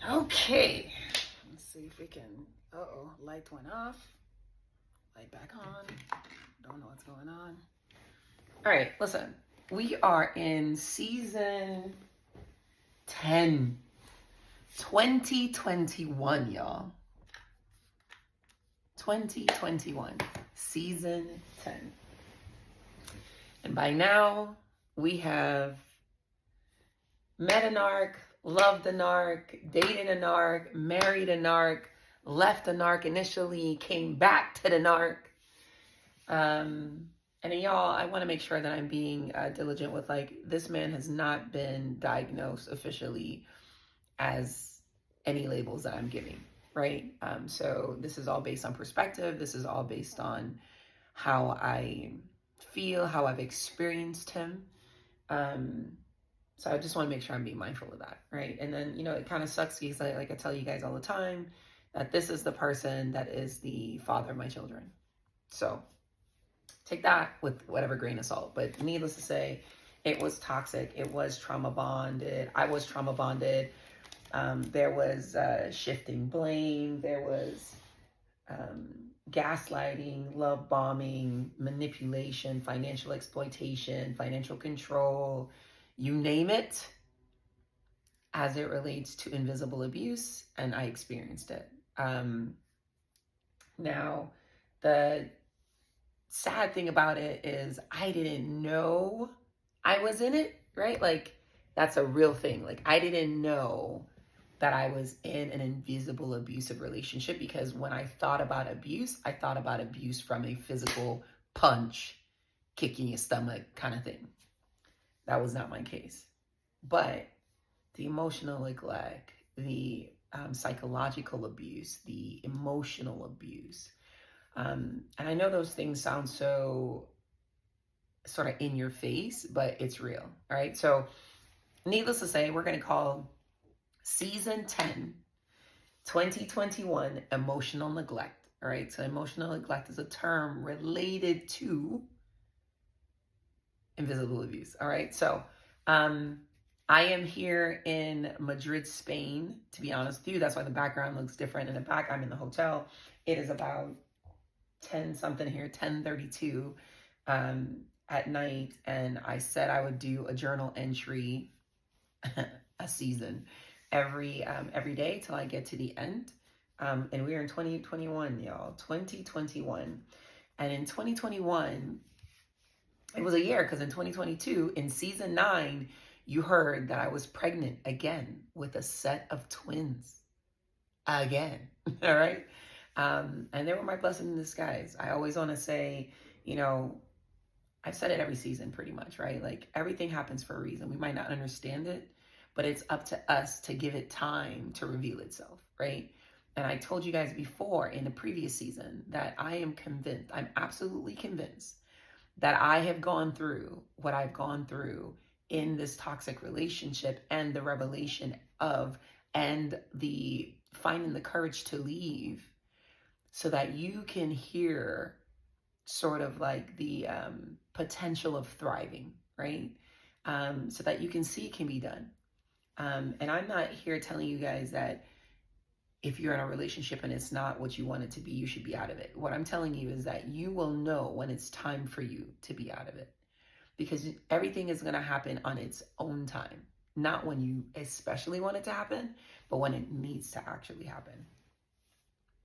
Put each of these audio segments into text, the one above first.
Okay, let's see if we can. Uh-oh, light went off. Light back on. Don't know what's going on. All right, listen. We are in season 10, 2021, y'all. 2021, season 10. And by now, we have met a narc, loved a narc, dated a narc, married a narc, left a narc initially, came back to the narc. And y'all, I want to make sure that I'm being diligent with, like, this man has not been diagnosed officially as any labels that I'm giving, right? So this is all based on perspective. This is all based on how I feel, how I've experienced him. So I just want to make sure I'm being mindful of that, right? And then, it kind of sucks because like I tell you guys all the time, that this is the person that is the father of my children. So take that with whatever grain of salt. But needless to say, it was toxic. It was trauma bonded. I was trauma bonded. There was shifting blame. There was gaslighting, love bombing, manipulation, financial exploitation, financial control, you name it, as it relates to invisible abuse, and I experienced it. Now, the sad thing about it is I didn't know I was in it, right? Like, that's a real thing. Like, I didn't know that I was in an invisible abusive relationship, because when I thought about abuse, I thought about abuse from a physical punch, kicking your stomach kind of thing. That was not my case. But the emotional neglect, the psychological abuse, the emotional abuse, and I know those things sound so sort of in your face, but it's real. All right. So, needless to say, we're going to call season 10, 2021, emotional neglect. All right. So, emotional neglect is a term related to invisible abuse. All right. So, I am here in Madrid, Spain, to be honest with you. That's why the background looks different. In the back, I'm in the hotel. It is about 10 something here, 10:32 at night, and I said I would do a journal entry a season every day till I get to the end. And we're in 2021, y'all. 2021. And in 2021, it was a year, because in 2022, in season 9, you heard that I was pregnant again with a set of twins. Again. All right. And they were my blessing in disguise. I always want to say, I've said it every season pretty much, right? Like, everything happens for a reason. We might not understand it, but it's up to us to give it time to reveal itself, right? And I told you guys before in the previous season that I am convinced, I'm absolutely convinced that I have gone through what I've gone through in this toxic relationship, and the revelation of, and the finding the courage to leave, so that you can hear sort of like the potential of thriving, right? So that you can see it can be done. And I'm not here telling you guys that if you're in a relationship and it's not what you want it to be, you should be out of it. What I'm telling you is that you will know when it's time for you to be out of it, because everything is going to happen on its own time, not when you especially want it to happen, but when it needs to actually happen.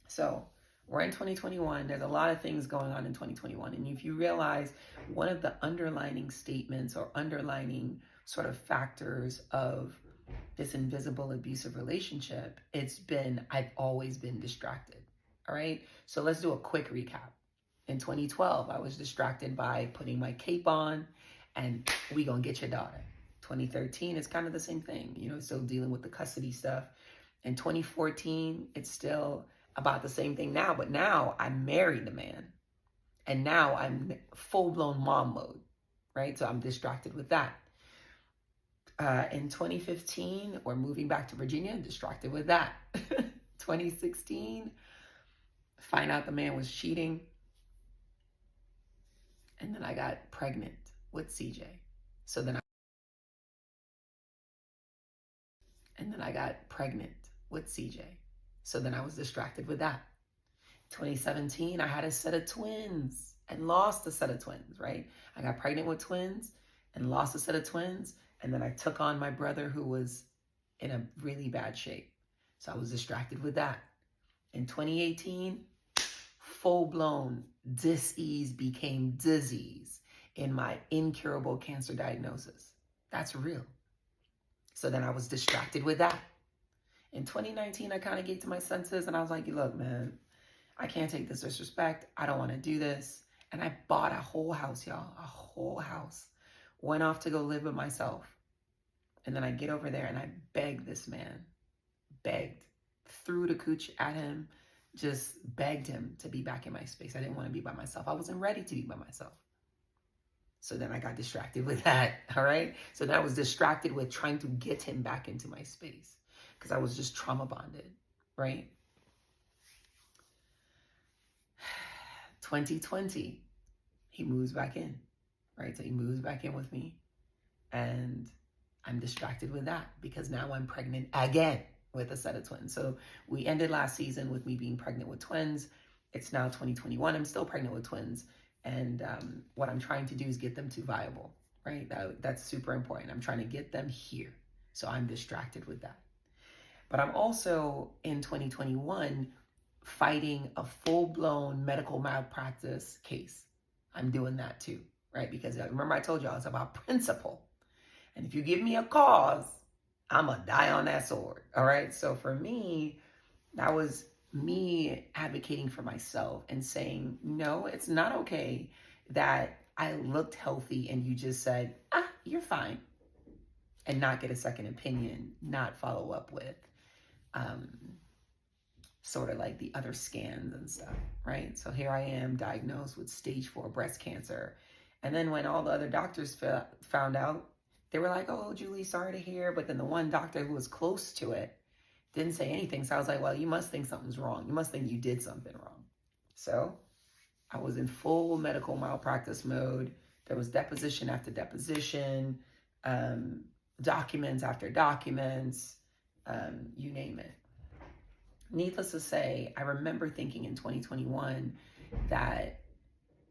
So we're in 2021. There's a lot of things going on in 2021. And if you realize, one of the underlining statements or underlining sort of factors of this invisible abusive relationship, I've always been distracted. All right. So let's do a quick recap. In 2012, I was distracted by putting my cape on and we gonna get your daughter. 2013, it's kind of the same thing, still dealing with the custody stuff. In 2014, it's still about the same thing now, but now I married the man, and now I'm full-blown mom mode, right? So I'm distracted with that. In 2015, we're moving back to Virginia, distracted with that. 2016, find out the man was cheating, and then I got pregnant with CJ. So then I got pregnant with CJ. So then I was distracted with that. 2017, I had a set of twins and lost a set of twins, right? I got pregnant with twins and lost a set of twins. And then I took on my brother who was in a really bad shape. So I was distracted with that. In 2018, full-blown dis-ease became disease in my incurable cancer diagnosis. That's real. So then I was distracted with that. In 2019, I kind of gave to my senses and I was like, look, man, I can't take this disrespect. I don't want to do this. And I bought a whole house, y'all, a whole house. Went off to go live with myself. And then I get over there and I begged this man, threw the cooch at him, just begged him to be back in my space. I didn't want to be by myself. I wasn't ready to be by myself. So then I got distracted with that, all right? So then I was distracted with trying to get him back into my space because I was just trauma bonded, right? 2020, he moves back in, right? So he moves back in with me and I'm distracted with that because now I'm pregnant again with a set of twins. So we ended last season with me being pregnant with twins. It's now 2021. I'm still pregnant with twins. And what I'm trying to do is get them to viable, right? That's super important. I'm trying to get them here. So I'm distracted with that. But I'm also in 2021 fighting a full-blown medical malpractice case. I'm doing that too, right? Because remember I told y'all it's about principle. And if you give me a cause, I'm going to die on that sword, all right? So for me, that was me advocating for myself and saying, no, it's not okay that I looked healthy and you just said, you're fine, and not get a second opinion, not follow up with sort of like the other scans and stuff, right? So here I am diagnosed with stage 4 breast cancer. And then when all the other doctors found out, they were like, oh, Julie, sorry to hear. But then the one doctor who was close to it didn't say anything. So I was like, well, you must think something's wrong. You must think you did something wrong. So I was in full medical malpractice mode. There was deposition after deposition, documents after documents, you name it. Needless to say, I remember thinking in 2021 that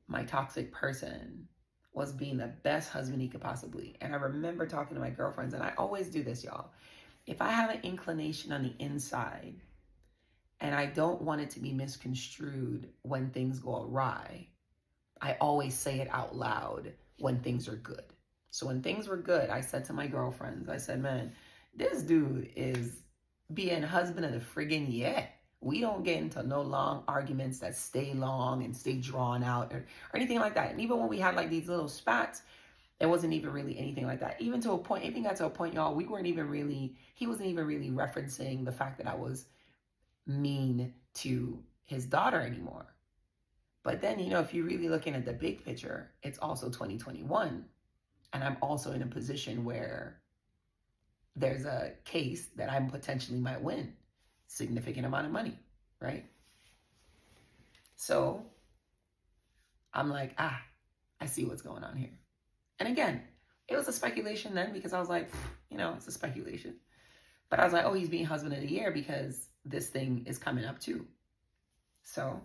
my toxic person was being the best husband he could possibly. And I remember talking to my girlfriends, and I always do this, y'all. If I have an inclination on the inside and I don't want it to be misconstrued when things go awry, I always say it out loud when things are good. So when things were good, I said to my girlfriends, I said, man, this dude is being husband of the friggin' yeah. We don't get into no long arguments that stay long and stay drawn out or anything like that. And even when we had like these little spats, it wasn't even really anything like that. Even to a point, even got to a point, y'all, he wasn't even really referencing the fact that I was mean to his daughter anymore. But then, if you're really looking at the big picture, it's also 2021. And I'm also in a position where there's a case that I potentially might win. Significant amount of money, right? So I'm like, I see what's going on here. And again, it was a speculation then because I was like, it's a speculation. But I was like, oh, he's being husband of the year because this thing is coming up too. So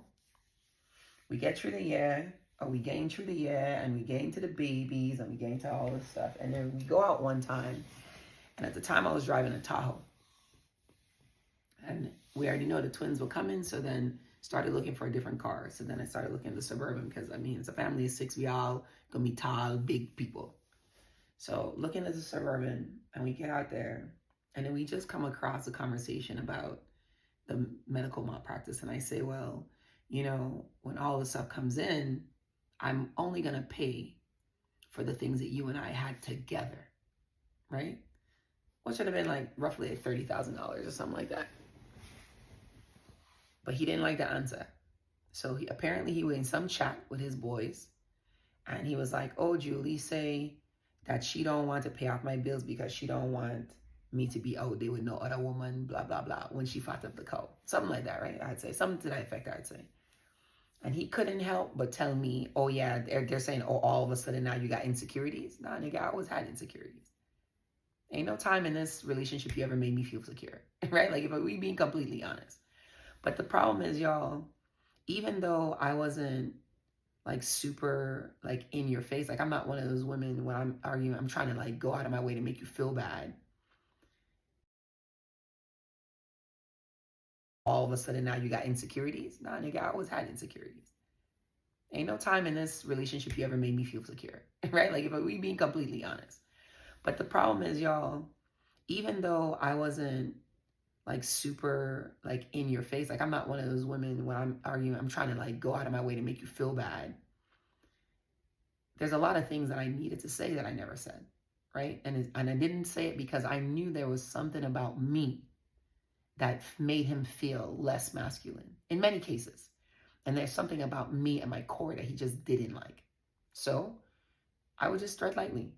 we get through the year, or we gain through the year, and we get into the babies, and we get into all this stuff. And then we go out one time, and at the time I was driving a Tahoe. And we already know the twins were coming, so then started looking for a different car. So then I started looking at the Suburban because, it's a family of 6. We all going to be tall, big people. So looking at the Suburban, and we get out there, and then we just come across a conversation about the medical malpractice. And I say, well, when all this stuff comes in, I'm only going to pay for the things that you and I had together, right? What should have been like roughly like $30,000 or something like that. But he didn't like the answer. So he was in some chat with his boys. And he was like, oh, Julie say that she don't want to pay off my bills because she don't want me to be out there with no other woman, blah, blah, blah, when she fought up the cow. Something like that, right? I'd say. Something to that effect, I'd say. And he couldn't help but tell me, oh, yeah, they're saying, oh, all of a sudden now you got insecurities. Nah, nigga, I always had insecurities. Ain't no time in this relationship you ever made me feel secure, right? Like if we being completely honest. But the problem is, y'all, even though I wasn't like super like in your face, like I'm not one of those women when I'm arguing, I'm trying to like go out of my way to make you feel bad. All of a sudden now you got insecurities. Nah, nigga, I always had insecurities. Ain't no time in this relationship you ever made me feel secure, right? Like if we being completely honest. But the problem is, y'all, even though I wasn't like super like in your face, like I'm not one of those women when I'm arguing, I'm trying to like go out of my way to make you feel bad. There's a lot of things that I needed to say that I never said, right? And I didn't say it because I knew there was something about me that made him feel less masculine in many cases. And there's something about me at my core that he just didn't like. So I would just tread lightly.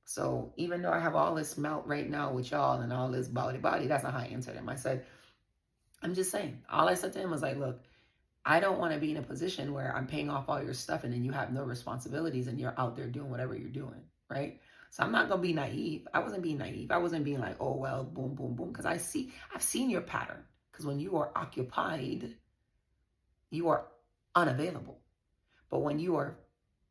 So even though I have all this mouth right now with y'all and all this body, that's not how I answered him. I said, I'm just saying. All I said to him was like, look, I don't want to be in a position where I'm paying off all your stuff and then you have no responsibilities and you're out there doing whatever you're doing, right? So I'm not going to be naive. I wasn't being naive. I wasn't being like, oh, well, boom, boom, boom. Because I've seen your pattern. Because when you are occupied, you are unavailable. But when you are,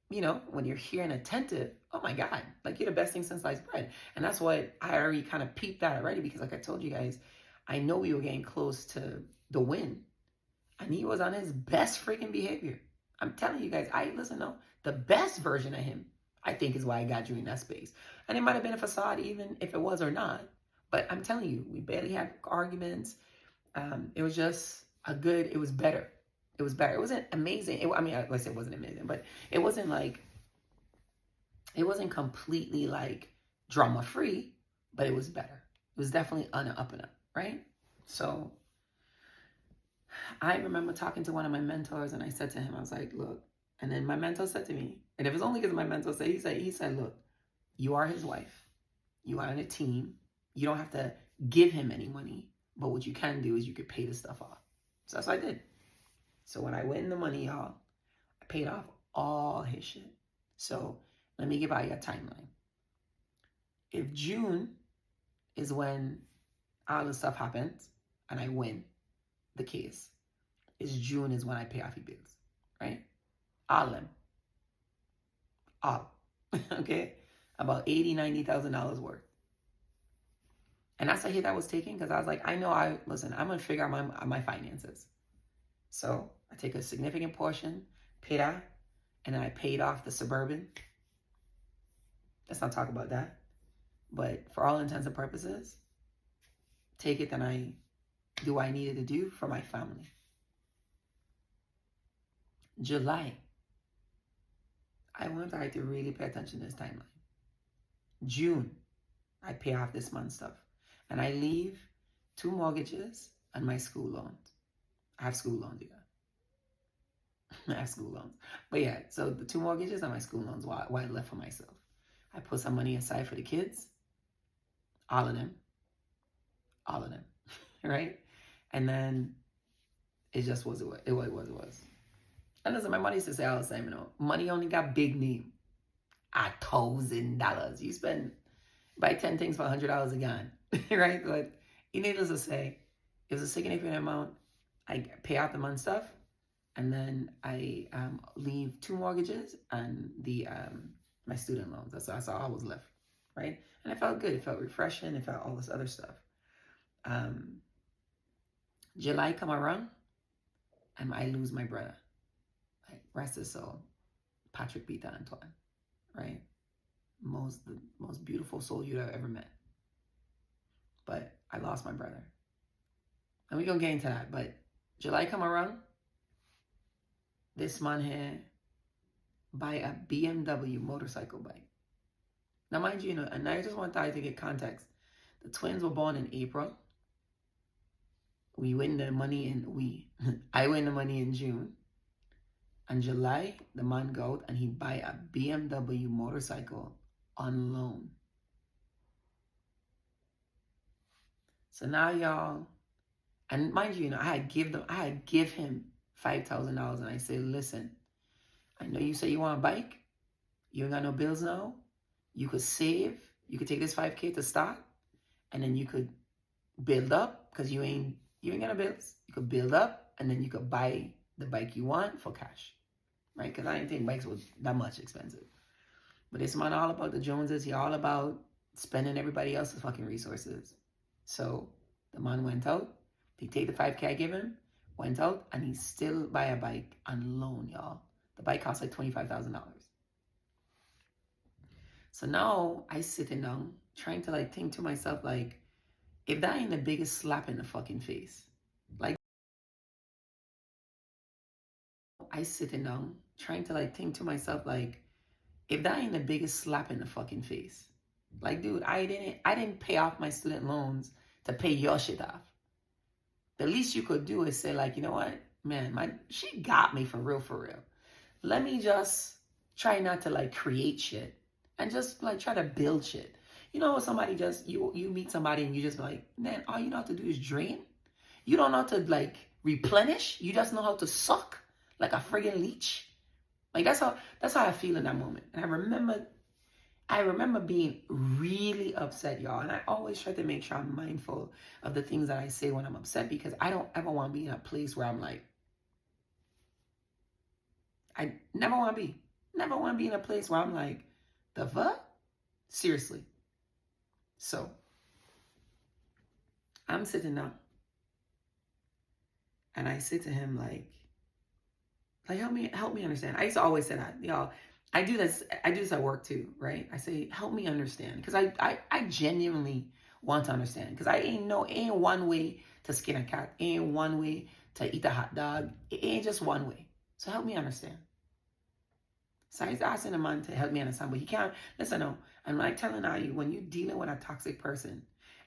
when you're here and attentive, oh my God, like you're the best thing since sliced bread. And that's what I already kind of peeped that already because like I told you guys, I know we were getting close to the win. And he was on his best freaking behavior. I'm telling you guys, the best version of him, I think is why I got you in that space. And it might have been a facade even if it was or not. But I'm telling you, we barely had arguments. It was just it was better. It was better. It wasn't amazing. Let's say it wasn't amazing, but it wasn't completely like drama free, but it was better. It was definitely on an up and up, right? So I remember talking to one of my mentors and I said to him, I was like, look, and then my mentor said to me, and it was only because my mentor said, he said, look, you are his wife. You are on a team. You don't have to give him any money, but what you can do is you could pay the stuff off. So that's what I did. So when I went in the money, y'all, I paid off all his shit. So let me give out you a timeline. If June is when all the stuff happens and I win the case, June is when I pay off your bills, right? All of them. All. Okay? About $80,000, $90,000 worth. And that's a hit I was taking because I was like, I'm going to figure out my finances. So I take a significant portion, pay that, and then I paid off the Suburban. Let's not talk about that. But for all intents and purposes, take it, then I do what I needed to do for my family. July, I want I to really pay attention to this timeline. June, I pay off this month's stuff. And I leave 2 mortgages and my school loans. I have school loans, yeah. I have school loans. But yeah, so the 2 mortgages and my school loans, what I left for myself. I put some money aside for the kids. All of them. Right? And then it just was what it was. And listen, my mother used to say all the time, money only got big name. $1,000. You spend buy 10 things for $100 again, right? But needless to say, it was a significant amount. I pay out the month stuff, and then I leave 2 mortgages and my student loans. That's all I was left, right? And it felt good. It felt refreshing. It felt all this other stuff. July come around, and I lose my brother. Like, rest his soul, Patrick Peter Antoine, right? The most beautiful soul you'd have ever met. But I lost my brother. And we're going to get into that. But July come around, this man here buy a BMW motorcycle bike. Now, mind you, and I just want to get context. The twins were born in April. I win the money in June. In July, the man go out and he buy a BMW motorcycle on loan. So now y'all, and mind you, I had give him $5,000 and I say, listen, I know you say you want a bike. You ain't got no bills now. You could save. You could take this $5K to start. and then you could build up because you ain't gonna build. You could build up, and then you could buy the bike you want for cash, right? Because I didn't think bikes was that much expensive. But this man all about the Joneses. He all about spending everybody else's fucking resources. So the man went out. He take the 5K I give him, went out, and he still buy a bike on loan, y'all. The bike cost like $25,000. So now I sitting down trying to like think to myself like, if that ain't the biggest slap in the fucking face, like I sitting down trying to like think to myself like, if that ain't the biggest slap in the fucking face, like dude, I didn't pay off my student loans to pay your shit off. The least you could do is say like, you know what, man, she got me for real. Let me just try not to like create shit and just like try to build shit. You know, somebody just, you meet somebody and you just like, man, all you know how to do is drain. You don't know how to like replenish. You just know how to suck like a friggin' leech. Like that's how I feel in that moment. And I remember being really upset, y'all. And I always try to make sure I'm mindful of the things that I say when I'm upset, because I don't ever want to be in a place where I'm like, I never want to be in a place where I'm like, the fuck? Seriously. So I'm sitting down and I say to him like help me understand. I used to always say that, y'all. I do this at work too, right? I say, help me understand. Because I genuinely want to understand. Because ain't one way to skin a cat. Ain't one way to eat a hot dog. It ain't just one way. So help me understand. So I was asking a man to help me understand, but he can't. Listen, no. I'm like telling you, when you're dealing with a toxic person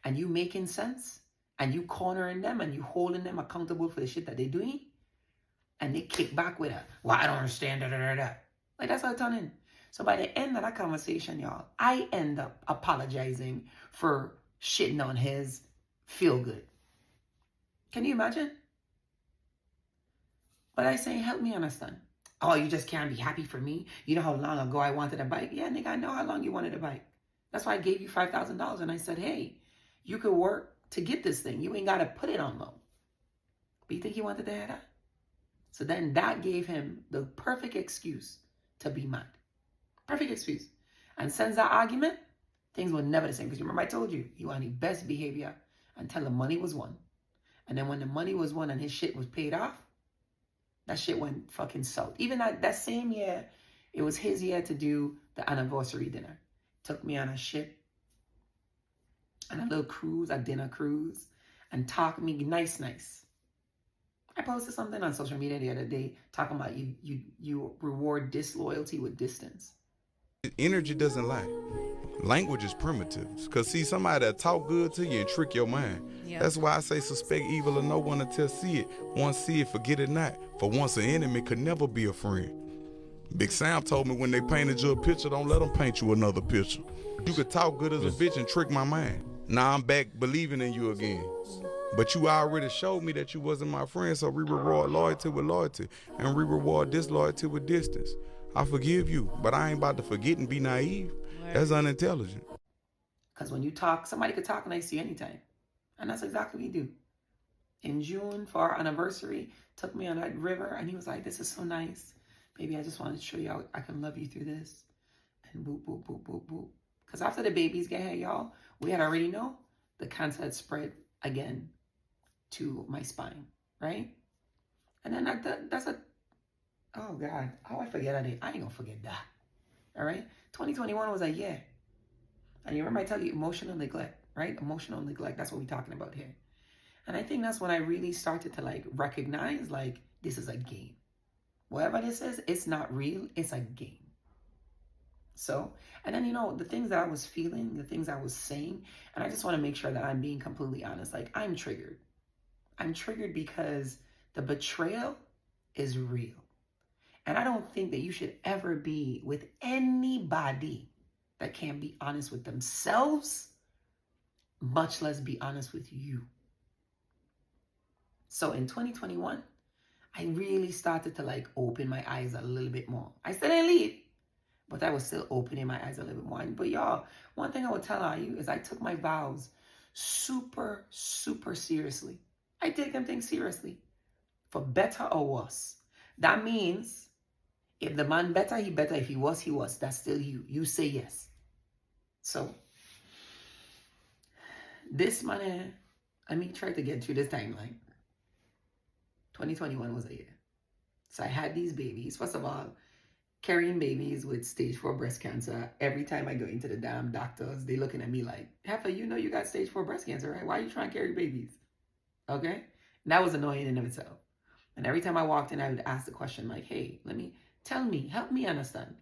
and you making sense and you cornering them and you holding them accountable for the shit that they're doing, and they kick back with a, well, I don't understand, da. Like, that's how it turned in. So by the end of that conversation, y'all, I end up apologizing for shitting on his feel good. Can you imagine? But I say, help me understand. Oh, you just can't be happy for me? You know how long ago I wanted a bike? Yeah, nigga, I know how long you wanted a bike. That's why I gave you $5,000. And I said, hey, you could work to get this thing. You ain't got to put it on loan. But you think he wanted to have that? So then that gave him the perfect excuse to be mad. Perfect excuse. And since that argument, things were never the same. Because you remember I told you, he wanted best behavior until the money was won. And then when the money was won and his shit was paid off, that shit went fucking south. Even that same year, it was his year to do the anniversary dinner. Took me on a ship, on a little cruise, a dinner cruise, and talked me nice. I posted something on social media the other day talking about you reward disloyalty with distance. Energy doesn't lie. Language is primitive. Because see, somebody that talk good to you and trick your mind. Yep. That's why I say suspect evil of no one until see it. Once see it, forget it not. For once an enemy could never be a friend. Big Sam told me when they painted you a picture, don't let them paint you another picture. You could talk good as a bitch and trick my mind. Now I'm back believing in you again. But you already showed me that you wasn't my friend, so we reward loyalty with loyalty, and we reward disloyalty with distance. I forgive you, but I ain't about to forget and be naive. That's unintelligent. Because when you talk, somebody could talk nice to you anytime. And that's exactly what we do. In June, for our anniversary, took me on that river, and he was like, this is so nice. Baby, I just wanted to show you how I can love you through this. And boop, boop, boop, boop, boop. Because after the babies get here, y'all, we had already know the cancer had spread again to my spine, right? And then that's a, oh God, how I forget that day? I ain't gonna forget that, all right? 2021 was a year. And you remember I tell you emotional neglect, right? Emotional neglect, that's what we're talking about here. And I think that's when I really started to like recognize like, this is a game. Whatever this is, it's not real, it's a game. So, and then, you know, the things that I was feeling, the things I was saying, and I just want to make sure that I'm being completely honest. Like, I'm triggered. I'm triggered because the betrayal is real. And I don't think that you should ever be with anybody that can't be honest with themselves, much less be honest with you. So in 2021, I really started to like open my eyes a little bit more. I still didn't leave, but I was still opening my eyes a little bit more. But y'all, one thing I would tell you is I took my vows super, super seriously. I take them things seriously, for better or worse. That means if the man better, he better. If he was, he was. That's still you. You say yes. So this man, I mean, try to get through this timeline. 2021 was a year. So I had these babies. First of all, carrying babies with stage 4 breast cancer. Every time I go into the damn doctors, they looking at me like, Heifer, you know you got stage 4 breast cancer, right? Why are you trying to carry babies? Okay? And that was annoying in of itself. And every time I walked in, I would ask the question like, hey, tell me, help me understand.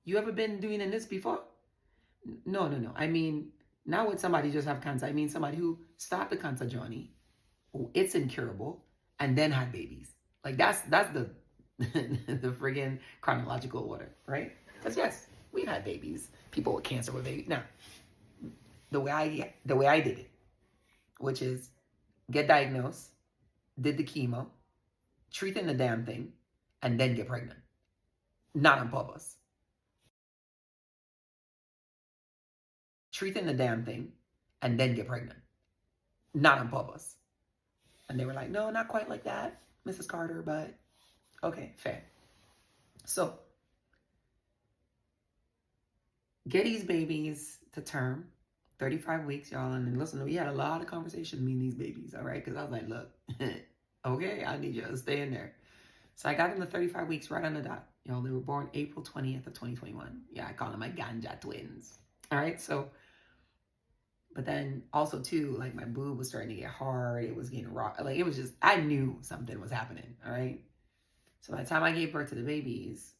You ever been doing this before? No. I mean, not with somebody just have cancer. I mean somebody who started the cancer journey, it's incurable, and then had babies. Like that's the the friggin' chronological order, right? Because yes, we've had babies. People with cancer with babies. Now, the way I did it, which is get diagnosed, did the chemo, treating the damn thing, and then get pregnant. Not on purpose. Treating the damn thing, and then get pregnant. Not on purpose. And they were like, no, not quite like that, Mrs. Carter, but okay, fair. So, get these babies to term, 35 weeks, y'all. And then listen, we had a lot of conversations, me and these babies, all right? Because I was like, look, okay, I need you to stay in there. So I got them to 35 weeks right on the dot. Y'all, they were born April 20th of 2021. Yeah, I call them my ganja twins. All right, so, but then also too, like my boob was starting to get hard. It was getting raw. Like it was just, I knew something was happening, all right? So by the time I gave birth to the babies,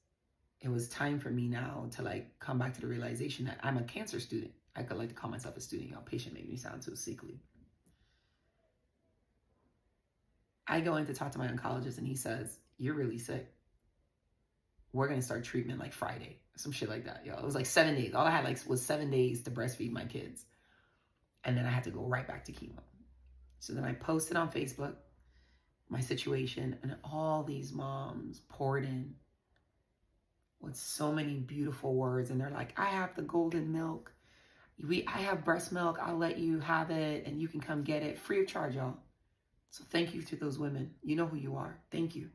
it was time for me now to like come back to the realization that I'm a cancer student. I could like to call myself a student. Y'all, patient made me sound so sickly. I go in to talk to my oncologist and he says, you're really sick. We're going to start treatment like Friday. Some shit like that, y'all. It was like 7 days. All I had like was 7 days to breastfeed my kids. And then I had to go right back to chemo. So then I posted on Facebook my situation, and all these moms poured in with so many beautiful words. And they're like, I have the golden milk. I have breast milk. I'll let you have it and you can come get it free of charge, y'all. So thank you to those women. You know who you are. Thank you.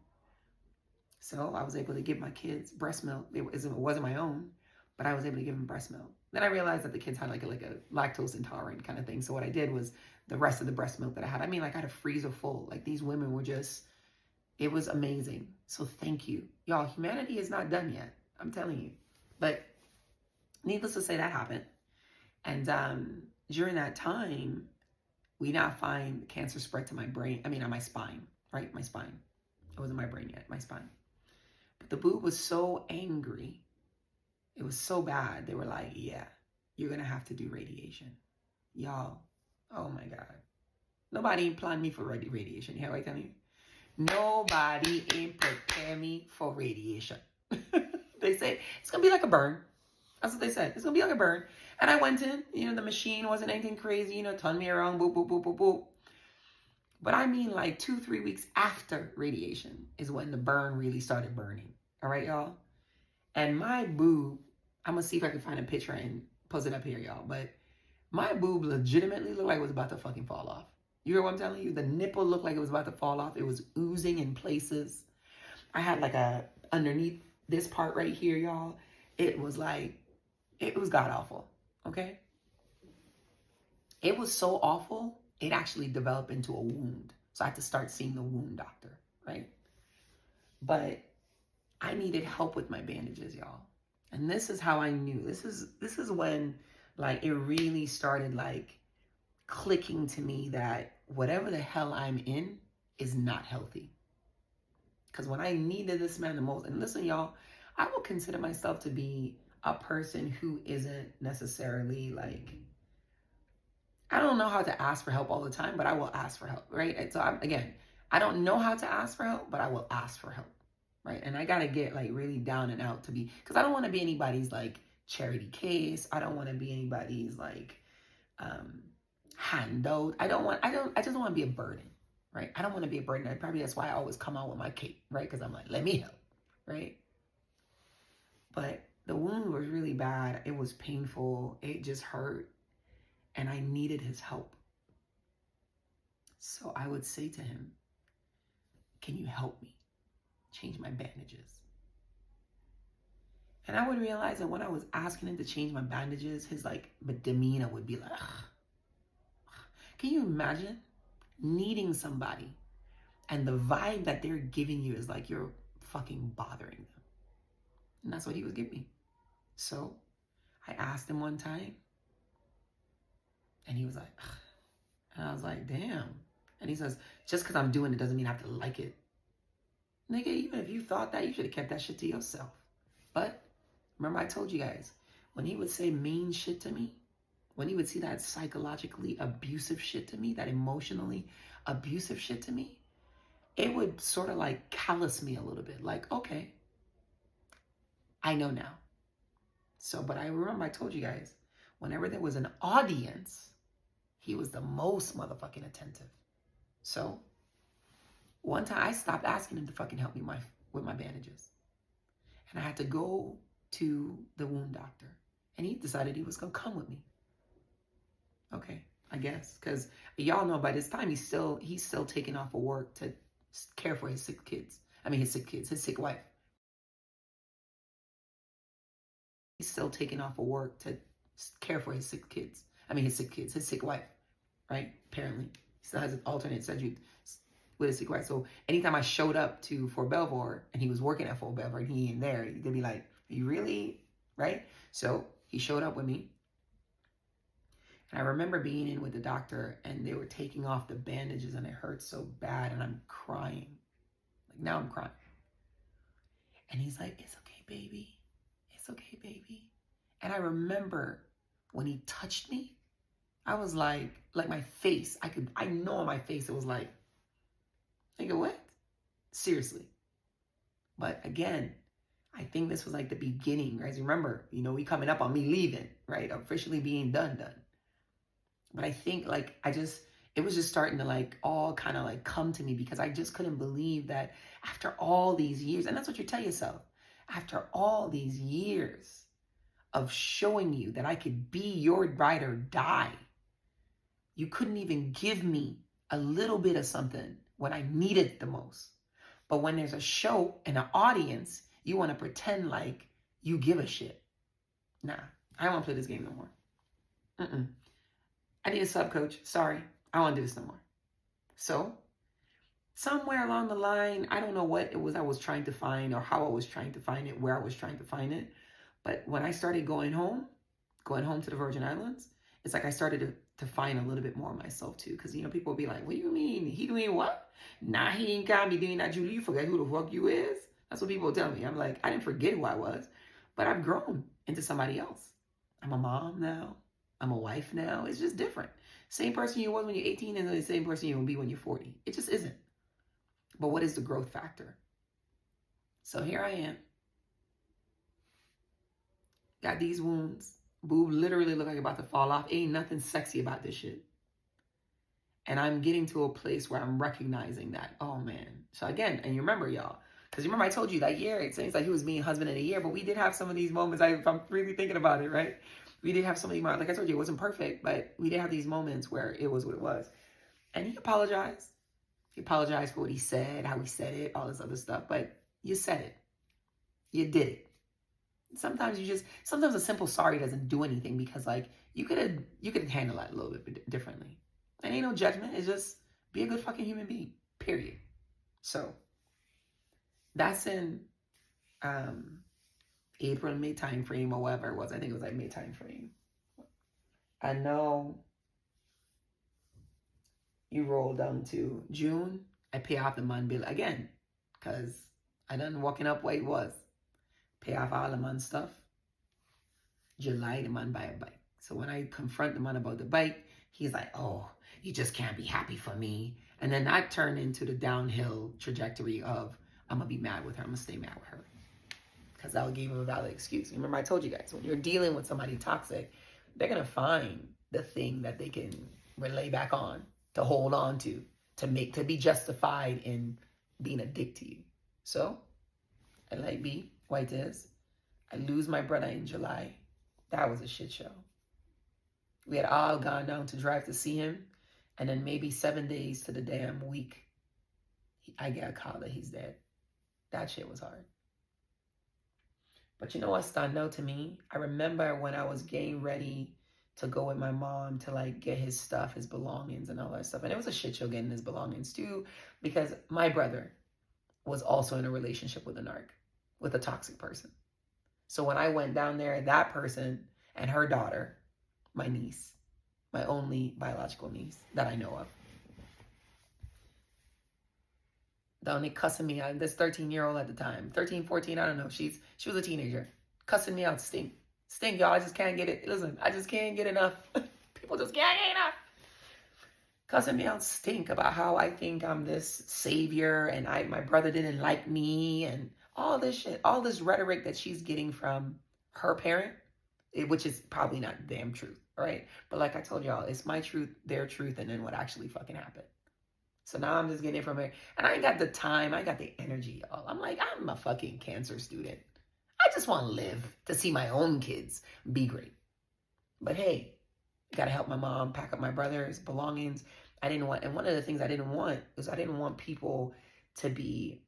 So I was able to give my kids breast milk. It wasn't my own, but I was able to give them breast milk. Then I realized that the kids had like a lactose intolerant kind of thing. So what I did was the rest of the breast milk that I had, I mean, like I had a freezer full. Like these women were just, it was amazing. So thank you. Y'all, humanity is not done yet. I'm telling you. But needless to say, that happened. And during that time, we now find cancer spread to my brain. I mean, on my spine, right? My spine. It wasn't my brain yet, my spine. But the boob was so angry. It was so bad. They were like, yeah, you're going to have to do radiation. Y'all, oh my God. Nobody planned me for radiation. You hear what I'm telling you? Nobody ain't prepare me for radiation. They say, it's going to be like a burn. That's what they said. It's going to be like a burn. And I went in, the machine wasn't anything crazy, turned me around, boop, boop, boop, boop, boop. But I mean like 2-3 weeks after radiation is when the burn really started burning. All right, y'all? And my boob, I'm going to see if I can find a picture and post it up here, y'all. But my boob legitimately looked like it was about to fucking fall off. You hear what I'm telling you? The nipple looked like it was about to fall off. It was oozing in places. I had like underneath this part right here, y'all. It was god awful. Okay? It was so awful, it actually developed into a wound. So I had to start seeing the wound doctor, right? But I needed help with my bandages, y'all. And this is how I knew. This is when like it really started like clicking to me that whatever the hell I'm in is not healthy. Because when I needed this man the most, and listen, y'all, I will consider myself to be a person who isn't necessarily like, I don't know how to ask for help all the time, but I will ask for help, right? And so I don't know how to ask for help, but I will ask for help, right? And I got to get like really down and out to be, because I don't want to be anybody's like charity case. I don't want to be anybody's like handout. I just don't want to be a burden, right? I don't want to be a burden. Probably that's why I always come out with my cape, right? Because I'm like, let me help, right? But the wound was really bad. It was painful. It just hurt. and I needed his help. So I would say to him, can you help me change my bandages? And I would realize that when I was asking him to change my bandages, his demeanor would be like, ugh. Can you imagine needing somebody and the vibe that they're giving you is like you're fucking bothering them? And that's what he was giving me. So I asked him one time, and he was like, ugh. And I was like, damn. And he says, just because I'm doing it doesn't mean I have to like it. Nigga, even if you thought that, you should have kept that shit to yourself. But remember I told you guys, when he would say mean shit to me, when he would see that psychologically abusive shit to me, that emotionally abusive shit to me, it would sort of like callous me a little bit. Like, okay, I know now. So, but I remember I told you guys, whenever there was an audience, he was the most motherfucking attentive. So one time I stopped asking him to fucking help me with my bandages. And I had to go to the wound doctor. And he decided he was going to come with me. Okay, I guess. Because y'all know by this time he's still taking off of work to care for his sick kids. His sick wife. He's still taking off of work to care for his sick kids. His sick wife. Right? Apparently. He still has an alternate schedule with his sick wife. So anytime I showed up to Fort Belvoir and he was working at Fort Belvoir and he ain't there, they'd be like, are you really? Right? So he showed up with me. And I remember being in with the doctor and they were taking off the bandages and it hurt so bad and I'm crying. Like now I'm crying. And he's like, it's okay, baby. It's okay, baby. And I remember when he touched me, I was like my face, I know on my face it was like, nigga, what? Seriously. But again, I think this was like the beginning, guys. Remember, we coming up on me leaving, right? Officially being done. But I think it was just starting to all kind of come to me because I just couldn't believe that after all these years, and that's what you tell yourself, after all these years of showing you that I could be your ride or die, you couldn't even give me a little bit of something when I needed the most. But when there's a show and an audience, you want to pretend like you give a shit. Nah, I don't want to play this game no more. I need a sub coach. Sorry, I don't want to do this no more. So somewhere along the line, I don't know what it was I was trying to find or how I was trying to find it, where I was trying to find it. But when I started going home to the Virgin Islands, it's like I started to find a little bit more of myself too. Because, people will be like, what do you mean? He doing what? Nah, he ain't got me doing that, Julie. You forget who the fuck you is? That's what people tell me. I'm like, I didn't forget who I was, but I've grown into somebody else. I'm a mom now. I'm a wife now. It's just different. Same person you was when you're 18 and the same person you will be when you're 40. It just isn't. But what is the growth factor? So here I am. Got these wounds. Boob literally look like about to fall off. Ain't nothing sexy about this shit. And I'm getting to a place where I'm recognizing that, oh man. So again, and you remember y'all, because remember I told you that year, it seems like he was being husband in a year, but we did have some of these moments, if I'm really thinking about it, right? We did have some of these moments, like I told you, it wasn't perfect, but we did have these moments where it was what it was. And he apologized. He apologized for what he said, how he said it, all this other stuff, but you said it. You did it. Sometimes a simple sorry doesn't do anything because you could handle that a little bit differently. And ain't no judgment. It's just be a good fucking human being, period. So that's in April, May time frame or whatever it was. I think it was May time frame. I know you roll down to June. I pay off the man bill again because I done walking up what it was. Pay off all the man stuff. July, the man buy a bike. So when I confront the man about the bike, he's like, oh, you just can't be happy for me. And then that turned into the downhill trajectory of, I'm going to be mad with her. I'm going to stay mad with her. Because I would give him a valid excuse. Remember, I told you guys, when you're dealing with somebody toxic, they're going to find the thing that they can relay back on, to hold on to be justified in being a dick to you. So, I like B, white is. I lose my brother in July. That was a shit show. We had all gone down to drive to see him. And then maybe 7 days to the damn week, I get a call that he's dead. That shit was hard. But you know what stand out to me? I remember when I was getting ready to go with my mom to like get his stuff, his belongings and all that stuff. And it was a shit show getting his belongings too, because my brother was also in a relationship with a narc, with a toxic person. So when I went down there, that person and her daughter, my niece, my only biological niece that I know of, down there cussing me out. This 13-year-old at the time, 13, 14, I don't know. She was a teenager, cussing me out. Stink, y'all. I just can't get it. Listen, I just can't get enough. People just can't get enough. Cussing me out, stink, about how I think I'm this savior and my brother didn't like me and all this shit, all this rhetoric that she's getting from her parent, which is probably not damn truth, right? But like I told y'all, it's my truth, their truth, and then what actually fucking happened. So now I'm just getting it from her. And I ain't got the time. I ain't got the energy, y'all. I'm like, I'm a fucking cancer student. I just want to live to see my own kids be great. But hey, got to help my mom pack up my brother's belongings. I didn't want, and one of the things I didn't want was I didn't want people to be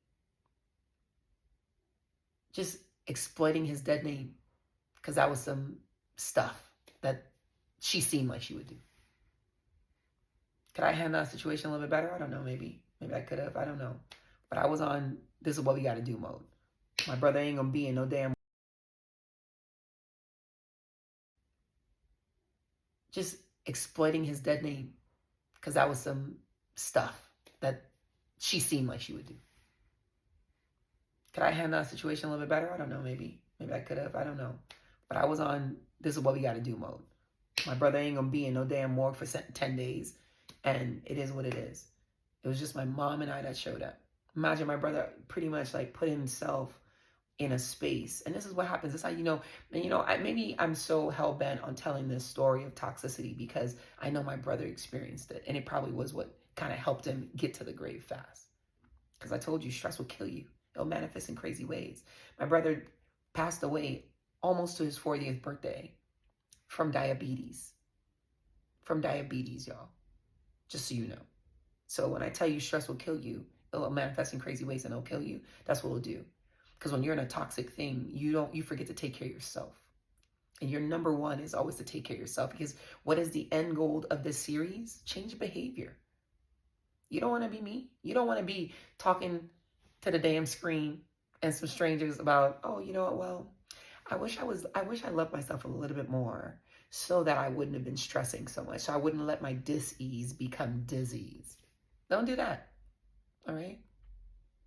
just exploiting his dead name, because that was some stuff that she seemed like she would do. Could I handle that situation a little bit better? I don't know, maybe I could have, I don't know. But I was on, this is what we got to do mode. My brother ain't gonna be in no damn, just exploiting his dead name, because that was some stuff that she seemed like she would do. Could I handle that situation a little bit better? I don't know, maybe I could have, I don't know. But I was on, this is what we got to do mode. My brother ain't gonna be in no damn morgue for 10 days. And it is what it is. It was just my mom and I that showed up. Imagine my brother pretty much like put himself in a space. And this is what happens. That's how you know. And maybe I'm so hell-bent on telling this story of toxicity because I know my brother experienced it. And it probably was what kind of helped him get to the grave fast. Because I told you, stress will kill you. It'll manifest in crazy ways. My brother passed away almost to his 40th birthday from diabetes. From diabetes, y'all. Just so you know. So when I tell you stress will kill you, it'll manifest in crazy ways and it'll kill you. That's what it'll do. Because when you're in a toxic thing, you forget to take care of yourself. And your number one is always to take care of yourself. Because what is the end goal of this series? Change behavior. You don't want to be me. You don't want to be talking to the damn screen and some strangers about, oh, you know what? Well, I wish I loved myself a little bit more, so that I wouldn't have been stressing so much. So I wouldn't let my dis-ease become disease. Don't do that. All right?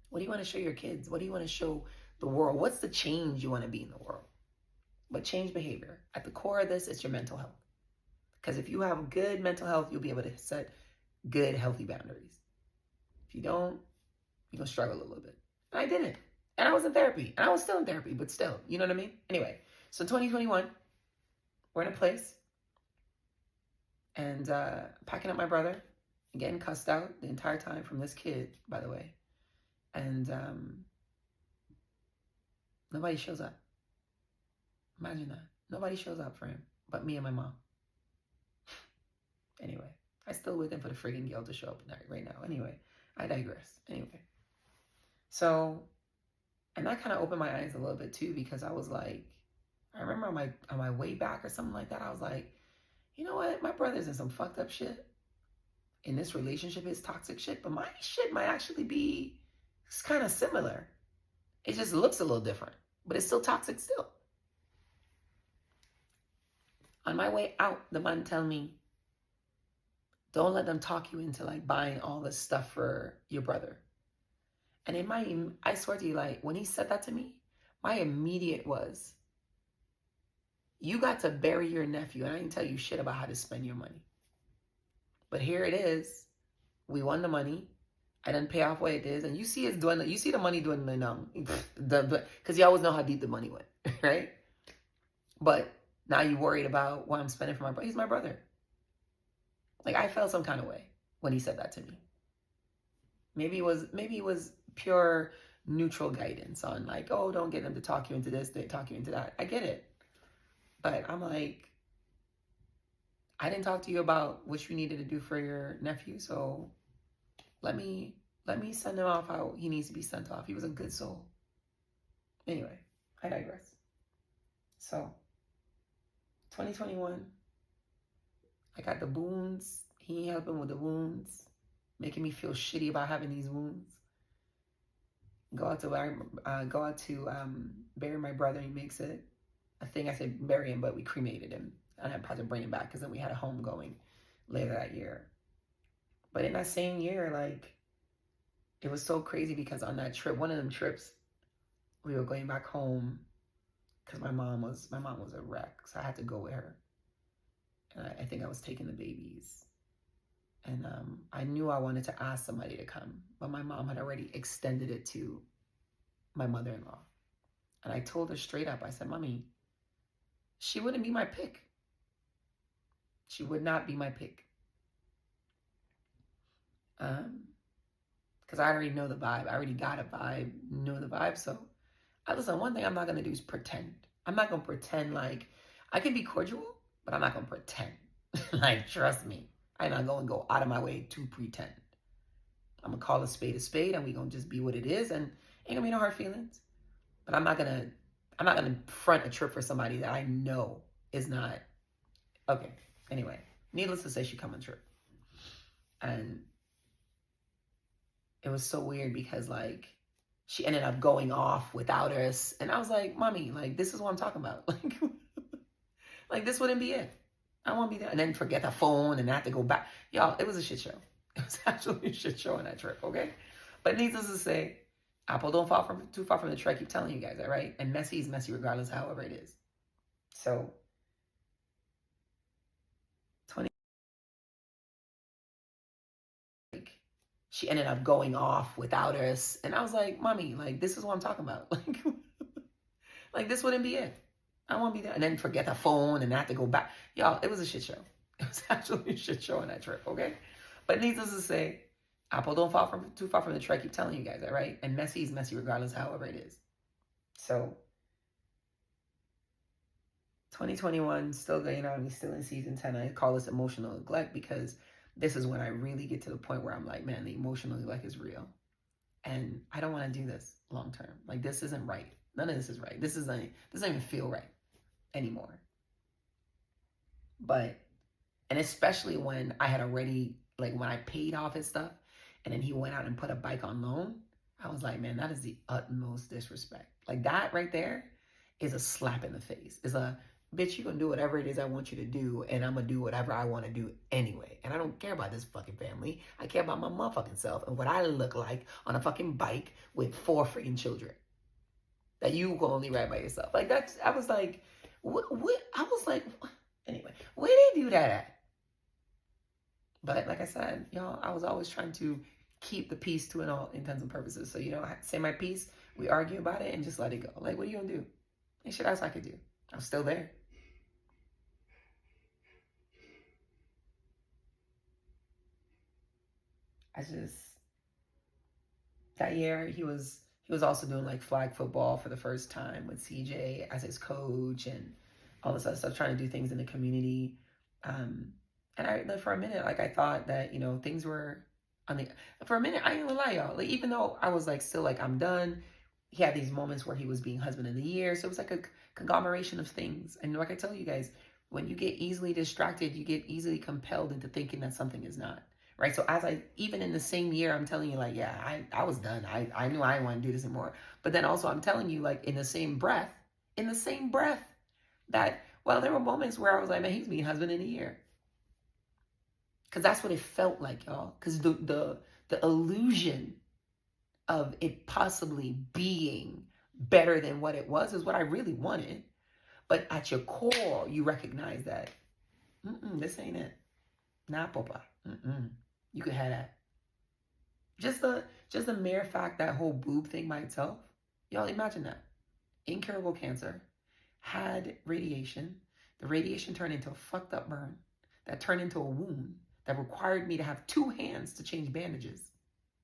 What do you want to show your kids? What do you want to show the world? What's the change you want to be in the world? But change behavior. At the core of this, it's your mental health. Because if you have good mental health, you'll be able to set good, healthy boundaries. If you don't, you're going to struggle a little bit. And I didn't. And I was in therapy. And I was still in therapy, but still. You know what I mean? Anyway, so 2021, we're in a place. And packing up my brother and getting cussed out the entire time from this kid, by the way. And nobody shows up. Imagine that. Nobody shows up for him but me and my mom. Anyway, I still waiting for the friggin' girl to show up right now. Anyway, I digress. Anyway. So, and that kind of opened my eyes a little bit too, because I was like, I remember on my way back or something like that, I was like, you know what? My brother's in some fucked up shit. And this relationship is toxic shit, but my shit might actually be kind of similar. It just looks a little different, but it's still toxic still. On my way out, the man tell me, don't let them talk you into like buying all this stuff for your brother. And I swear to you, like when he said that to me, my immediate was, you got to bury your nephew and I didn't tell you shit about how to spend your money. But here it is. We won the money. I didn't pay off what it is. And you see it's dwindling. You see the money dwindling down. Because you always know how deep the money went, right? But now you're worried about what I'm spending for my brother. He's my brother. Like I felt some kind of way when he said that to me. Maybe it was pure neutral guidance on like, oh, don't get them to talk you into this, they talk you into that. I get it. But I'm like, I didn't talk to you about what you needed to do for your nephew, so let me send him off how he needs to be sent off. He was a good soul. Anyway, I digress. So 2021, I got the wounds. He ain't helping with the wounds, making me feel shitty about having these wounds. Go out to bury my brother. He makes it. I think I said bury him, but we cremated him. And I had to bring him back because then we had a home going later that year. But in that same year, like, it was so crazy because on that trip, one of them trips, we were going back home because my mom was a wreck, so I had to go with her. And I think I was taking the babies. And I knew I wanted to ask somebody to come, but my mom had already extended it to my mother-in-law. And I told her straight up, I said, Mommy, she wouldn't be my pick. She would not be my pick. Because I already know the vibe. I already got a vibe, know the vibe. So, listen, one thing I'm not going to do is pretend. I'm not going to pretend like, I can be cordial, but I'm not going to pretend. Like, trust me. I'm not going to go out of my way to pretend. I'm going to call a spade, and we're going to just be what it is, and ain't going to be no hard feelings. But I'm not going to front a trip for somebody that I know is not. Okay. Anyway, needless to say, she come on trip. And it was so weird because, like, she ended up going off without us. And I was like, Mommy, like, this is what I'm talking about. Like this wouldn't be it. I won't be there. And then forget the phone and have to go back. Y'all, it was a shit show. It was absolutely a shit show on that trip, okay? But needless to say, apple don't fall too far from the tree. I keep telling you guys that, right? And messy is messy regardless, however it is. So, 20, she ended up going off without us. And I was like, Mommy, like, this is what I'm talking about. Like this wouldn't be it. I won't be there. And then forget the phone and have to go back. Y'all, it was a shit show. It was absolutely a shit show on that trip, okay? But needless to say, apple don't fall too far from the tree. I keep telling you guys that, right? And messy is messy regardless, however it is. So, 2021, still going on. We're still in season 10. I call this emotional neglect because this is when I really get to the point where I'm like, man, the emotional neglect is real. And I don't want to do this long term. Like, this isn't right. None of this is right. This doesn't even feel right anymore. But, and especially when I had already, like when I paid off his stuff and then he went out and put a bike on loan, I was like, man, that is the utmost disrespect. Like that right there is a slap in the face. It's a, bitch, you gonna do whatever it is I want you to do and I'm gonna do whatever I want to do anyway. And I don't care about this fucking family. I care about my motherfucking self and what I look like on a fucking bike with 4 freaking children that you can only ride by yourself. Like that's, I was like, what? I was like, anyway, where they do that at? But like I said, y'all, I was always trying to keep the peace to all intents and purposes. So, I say my piece, we argue about it and just let it go. Like, what are you gonna do? Ain't shit else I could do. I'm still there. That year he was also doing like flag football for the first time with CJ as his coach and all this other stuff, trying to do things in the community. And for a minute, like I thought that, things were for a minute, I ain't gonna lie, y'all. Like, even though I was like, still like, I'm done. He had these moments where he was being husband of the year. So it was like a conglomeration of things. And like I tell you guys, when you get easily distracted, you get easily compelled into thinking that something is not. Right. So even in the same year, I'm telling you, like, yeah, I was done. I knew I didn't want to do this anymore. But then also I'm telling you, like, in the same breath, that, well, there were moments where I was like, man, he's being husband of the year. Because that's what it felt like, y'all. Because the illusion of it possibly being better than what it was is what I really wanted. But at your core, you recognize that, this ain't it. Nah, papa. You could have that. Just the mere fact that whole boob thing by itself. Y'all imagine that. Incurable cancer, had radiation. The radiation turned into a fucked up burn that turned into a wound that required me to have 2 hands to change bandages,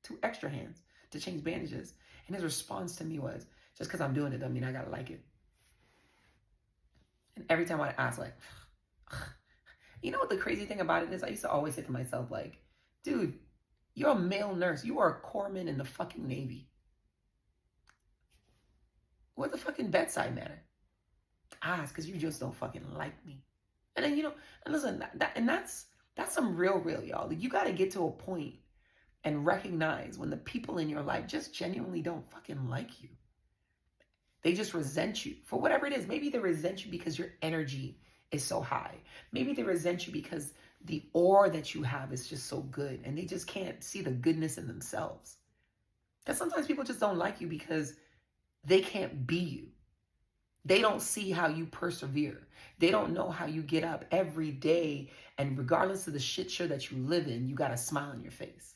2 extra hands to change bandages. And his response to me was, just because I'm doing it doesn't mean I gotta like it. And every time I'd ask, like, You know what the crazy thing about it is? I used to always say to myself, like, dude, you're a male nurse. You are a corpsman in the fucking Navy. What the fucking bedside manner? It's because you just don't fucking like me. And then, and listen, that's some real, y'all. Like, you got to get to a point and recognize when the people in your life just genuinely don't fucking like you. They just resent you for whatever it is. Maybe they resent you because your energy is so high. Maybe they resent you because the aura that you have is just so good and they just can't see the goodness in themselves. Because sometimes people just don't like you because they can't be you. They don't see how you persevere. They don't know how you get up every day, and regardless of the shit show that you live in, you got a smile on your face.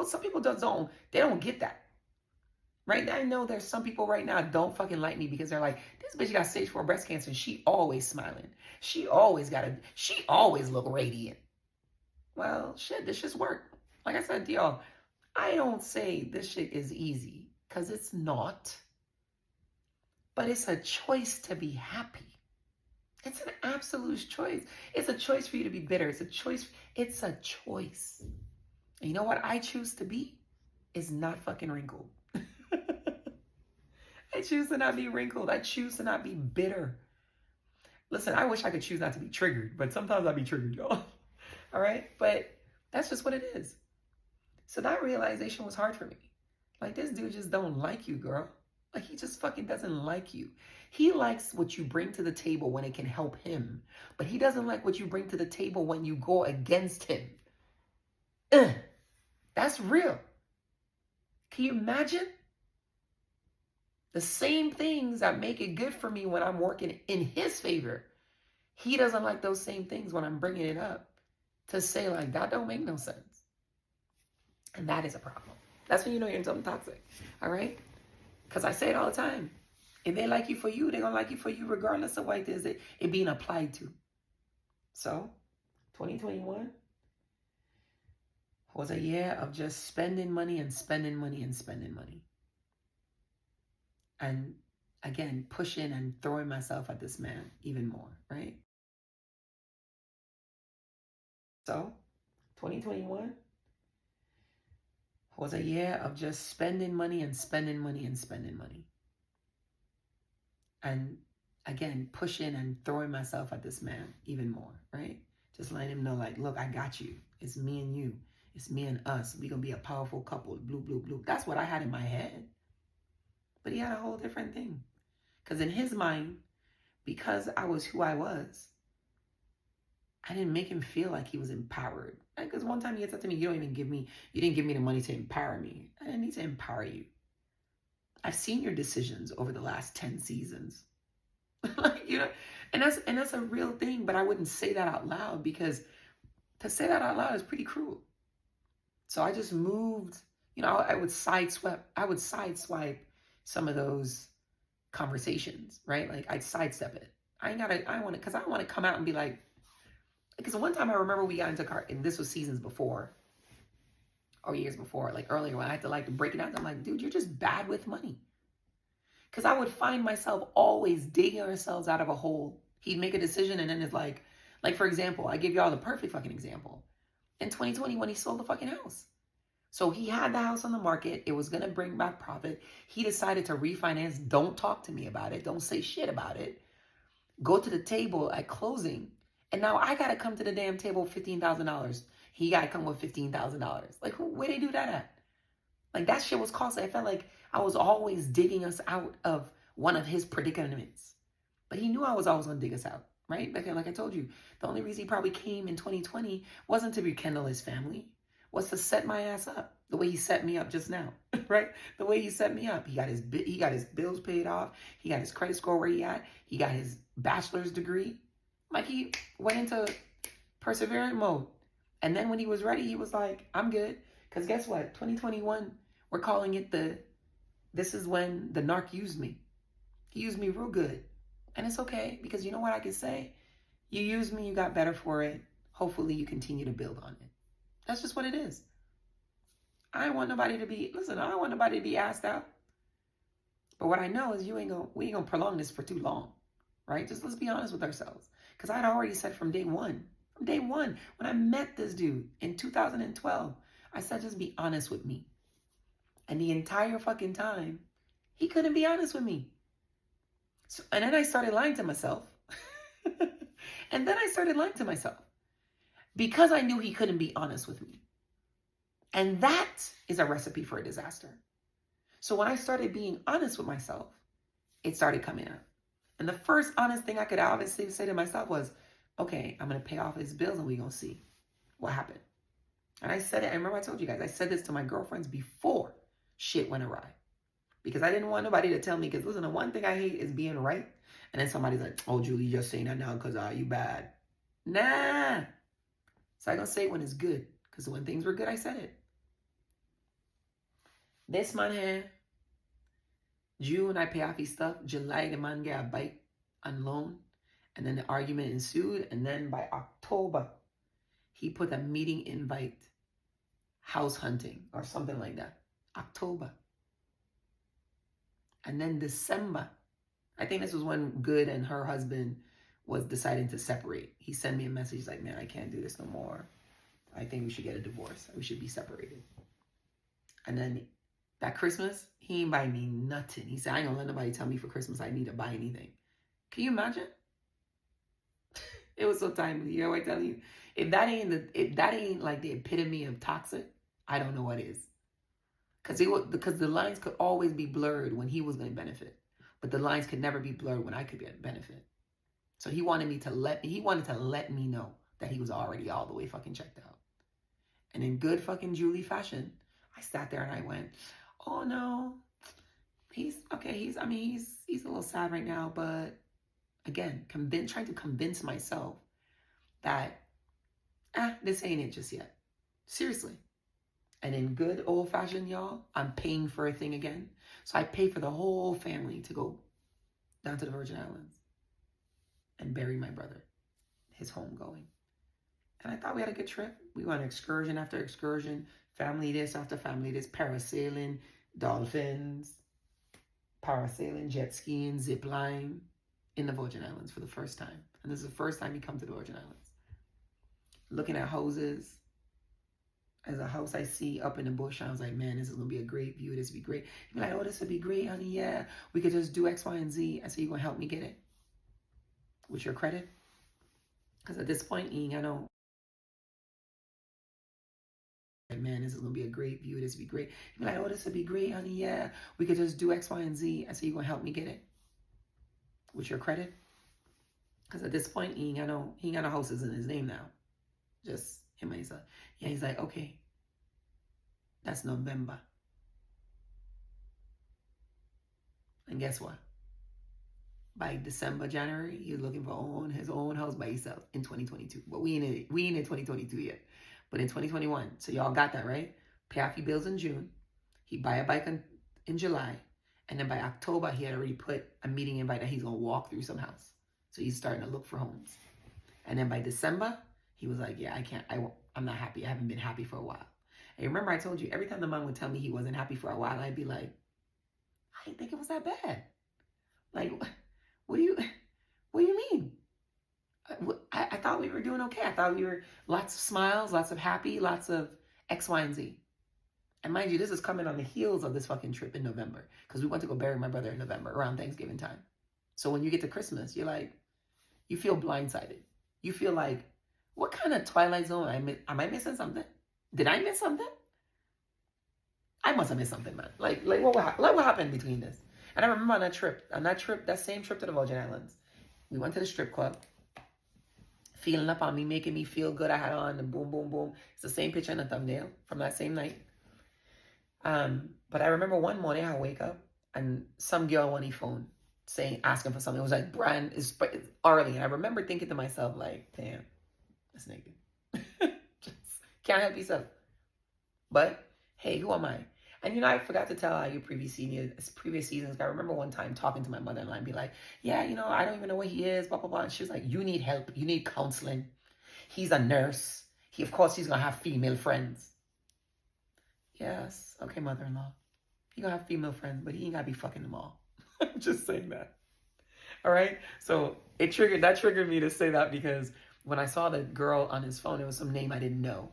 Some people they don't get that. Right now, I know there's some people right now don't fucking like me because they're like, this bitch got stage 4 breast cancer and she always smiling. She always look radiant. Well, shit, this shit's work. Like I said, y'all, I don't say this shit is easy because it's not. But it's a choice to be happy. It's an absolute choice. It's a choice for you to be bitter. It's a choice. And you know what I choose to be? Is not fucking wrinkled. I choose to not be wrinkled. I choose to not be bitter. Listen, I wish I could choose not to be triggered, but sometimes I be triggered, y'all. All right? But that's just what it is. So that realization was hard for me. Like, this dude just don't like you, girl. Like, he just fucking doesn't like you. He likes what you bring to the table when it can help him. But he doesn't like what you bring to the table when you go against him. That's real. Can you imagine? The same things that make it good for me when I'm working in his favor. He doesn't like those same things when I'm bringing it up. To say, like, that don't make no sense. And that is a problem. That's when you know you're in something toxic. All right? Because I say it all the time. If they like you for you, they're going to like you for you regardless of what it is it being applied to. So, 2021 was a year of just spending money and spending money and spending money. And again, pushing and throwing myself at this man even more, right? So, 2021 was a year of just spending money and spending money and spending money. And again, pushing and throwing myself at this man even more, right? Just letting him know, like, look, I got you. It's me and you. It's me and us. We're going to be a powerful couple. Blue, blue, blue. That's what I had in my head. But he had a whole different thing. Because in his mind, because I was who I was, I didn't make him feel like he was empowered. Because one time he had said to me, you didn't give me the money to empower me. I didn't need to empower you. I've seen your decisions over the last 10 seasons. And that's a real thing, but I wouldn't say that out loud because to say that out loud is pretty cruel. So I just moved, I would sideswipe some of those conversations, right? Like, I'd sidestep it. I want to come out and be like, because one time I remember we got into a car, and this was seasons before, or years before, like earlier, when I had to break it down. I'm like, dude, you're just bad with money. Because I would find myself always digging ourselves out of a hole. He'd make a decision, and then it's like for example, I give y'all the perfect fucking example. In 2020, when he sold the fucking house. So he had the house on the market. It was going to bring back profit. He decided to refinance. Don't talk to me about it. Don't say shit about it. Go to the table at closing. And now I got to come to the damn table $15,000. He got to come with $15,000. Like, where they do that at? Like, that shit was costly. I felt like I was always digging us out of one of his predicaments. But he knew I was always going to dig us out, right? Like I told you, the only reason he probably came in 2020 wasn't to rekindle his family, was to set my ass up the way he set me up just now, right? The way he set me up. He got his bills paid off. He got his credit score where he at. He got his bachelor's degree. Like, he went into perseverance mode. And then when he was ready, he was like, I'm good. Because guess what? 2021, we're calling it this is when the narc used me. He used me real good. And it's okay, because you know what I can say? You used me, you got better for it. Hopefully you continue to build on it. That's just what it is. I don't want nobody to be asked out. But what I know is we ain't gonna prolong this for too long, right? Just let's be honest with ourselves. Because I'd already said from day one, From day one. When I met this dude in 2012, I said, just be honest with me. And the entire fucking time, he couldn't be honest with me. So, and then I started lying to myself. And then I started lying to myself because I knew he couldn't be honest with me. And that is a recipe for a disaster. So when I started being honest with myself, it started coming out. And the first honest thing I could obviously say to myself was, okay, I'm going to pay off his bills and we're going to see what happened. And I said it, I remember I told you guys, I said this to my girlfriends before shit went awry. Because I didn't want nobody to tell me, because listen, the one thing I hate is being right. And then somebody's like, oh, Julie, just saying that now because you bad. Nah. So I'm going to say it when it's good. Because when things were good, I said it. This man here, June, I pay off his stuff. July, the man get a bike on loan. And then the argument ensued. And then by October, he put a meeting invite, house hunting or something like that. October. And then December, I think this was when Good and her husband was deciding to separate. He sent me a message like, man, I can't do this no more. I think we should get a divorce. We should be separated. And then that Christmas, he ain't buy me nothing. He said, I ain't gonna let nobody tell me for Christmas I need to buy anything. Can you imagine? It was so timely. You know what I tell you? If that ain't like the epitome of toxic, I don't know what is. Because the lines could always be blurred when he was going to benefit, but the lines could never be blurred when I could benefit. So he wanted to let me know that he was already all the way fucking checked out. And in good fucking Julie fashion, I sat there and I went, oh no, he's a little sad right now, but again, trying to convince myself that this ain't it just yet. Seriously. And in good old fashioned, y'all, I'm paying for a thing again. So I pay for the whole family to go down to the Virgin Islands and bury my brother, his homegoing. And I thought we had a good trip. We went excursion after excursion, family this after family this, parasailing, dolphins, jet skiing, zip line in the Virgin Islands for the first time. And this is the first time we come to the Virgin Islands. Looking at houses. As a house I see up in the bush, I was like, man, this is going to be a great view. This would be great. You'd be like, oh, this would be great, honey. Yeah, we could just do X, Y, and Z. I said, you going to help me get it? With your credit? Because at this point, you ain't got no... Man, this is going to be a great view. This would be great. You'd be like, oh, this would be great, honey. Yeah, we could just do X, Y, and Z. I said, you going to help me get it? With your credit? Because at this point, he ain't got no houses in his name now. Just him and his son. Yeah, he's like, okay, that's November. And guess what? By December, January, he's looking for his own house by himself in 2022. But we ain't in 2022 yet. But in 2021, so y'all got that, right? Pay off your bills in June. He buy a bike in July. And then by October, he had already put a meeting invite that he's going to walk through some house. So he's starting to look for homes. And then by December, he was like, yeah, I'm not happy. I haven't been happy for a while. And remember I told you, every time the man would tell me he wasn't happy for a while, I'd be like, I didn't think it was that bad. Like, what do you mean? I thought we were doing okay. I thought we were lots of smiles, lots of happy, lots of X, Y, and Z. And mind you, this is coming on the heels of this fucking trip in November, because we went to go bury my brother in November around Thanksgiving time. So when you get to Christmas, you're like, you feel blindsided. You feel like, what kind of Twilight Zone am I missing something? Did I miss something? I must have missed something, man. Like what happened between this? And I remember on that same trip to the Virgin Islands, we went to the strip club, feeling up on me, making me feel good. I had on the boom, boom, boom. It's the same picture in the thumbnail from that same night. But I remember one morning I wake up and some girl on the phone asking for something. It was like, Brian, it's early. And I remember thinking to myself, like, damn, that's naked. Just can't help yourself. But hey, who am I? And I forgot to tell you previous seasons. I remember one time talking to my mother-in-law and be like, yeah, I don't even know where he is, blah, blah, blah. And she was like, you need help. You need counseling. He's a nurse. Of course, he's going to have female friends. Yes. Okay, mother-in-law. He going to have female friends, but he ain't got to be fucking them all. Just saying that. All right. So that triggered me to say that because when I saw the girl on his phone, it was some name I didn't know.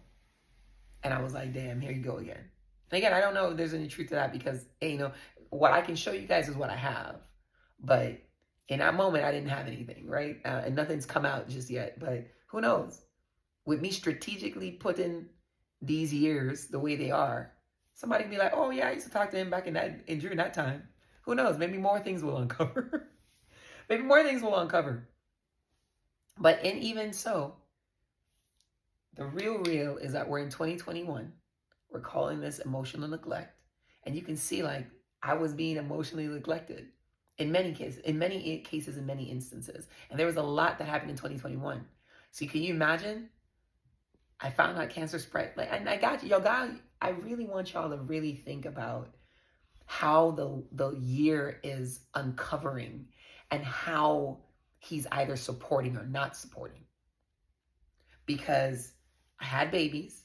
And I was like, damn, here you go again. And again, I don't know if there's any truth to that because, hey, what I can show you guys is what I have. But in that moment, I didn't have anything, right? And nothing's come out just yet. But who knows? With me strategically putting these years the way they are, somebody can be like, oh, yeah, I used to talk to him back during that time. Who knows? Maybe more things will uncover. Maybe more things will uncover. But even so, the real is that we're in 2021. We're calling this emotional neglect. And you can see, like, I was being emotionally neglected in many cases, in many instances. And there was a lot that happened in 2021. So can you imagine? I found out cancer spread. Like, and I got you, y'all. God, I really want y'all to really think about how the year is uncovering and how he's either supporting or not supporting. Because I had babies,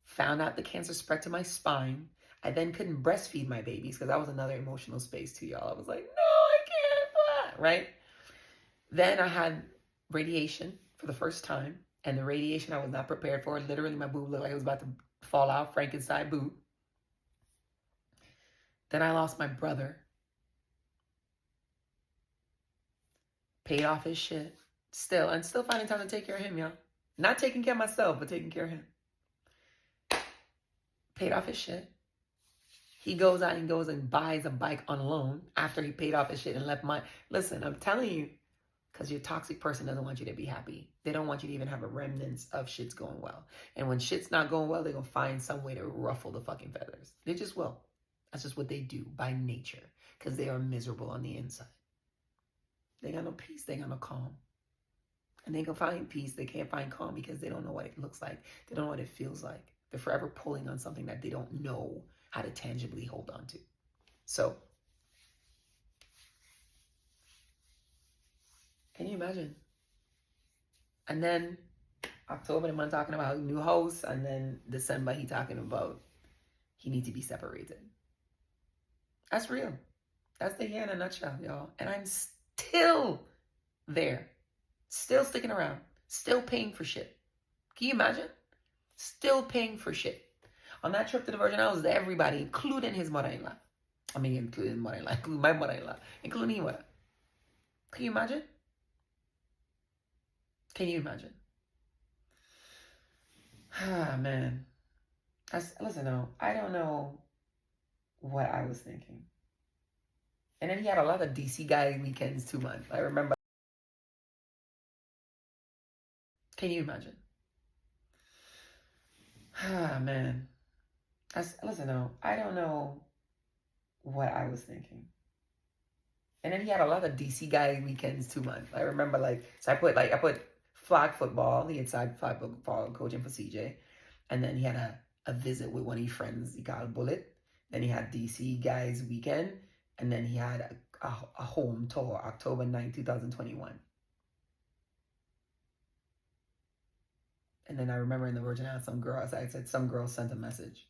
found out the cancer spread to my spine. I then couldn't breastfeed my babies because that was another emotional space too, y'all. I was like, no, I can't, blah, right? Then I had radiation for the first time. And the radiation I was not prepared for. Literally, my boob looked like it was about to fall out, Frankenstein boob. Then I lost my brother. Paid off his shit. Still finding time to take care of him, y'all. Not taking care of myself, but taking care of him. Paid off his shit. He goes out and buys a bike on loan after he paid off his shit and left mine. Listen, I'm telling you, because your toxic person doesn't want you to be happy. They don't want you to even have a remnants of shit's going well. And when shit's not going well, they're going to find some way to ruffle the fucking feathers. They just will. That's just what they do by nature. Because they are miserable on the inside. They got no peace. They got no calm. And they can find peace. They can't find calm because they don't know what it looks like. They don't know what it feels like. They're forever pulling on something that they don't know how to tangibly hold on to. So, can you imagine? And then October, the month talking about new house, and then December he talking about he need to be separated. That's real. That's the year in a nutshell, y'all. And I'm still there, still sticking around, still paying for shit. Can you imagine? Still paying for shit. On that trip to the Virgin Islands, everybody, including his mother-in-law. I mean, including his mother-in-law, including my mother-in-law, including him. Can you imagine? Can you imagine? Ah, man. Listen, no, I don't know what I was thinking. And then he had a lot of DC guy weekends too, man. I remember. Can you imagine? Ah, man. Listen, no, I don't know what I was thinking. And then he had a lot of DC guy weekends too, man. I remember, so I put flag football. He had side flag football coaching for CJ. And then he had a visit with one of his friends. He got a bullet. Then he had DC guys weekend. And then he had a home tour, October 9, 2021. And then I remember in the Virgin Islands, some girl sent a message.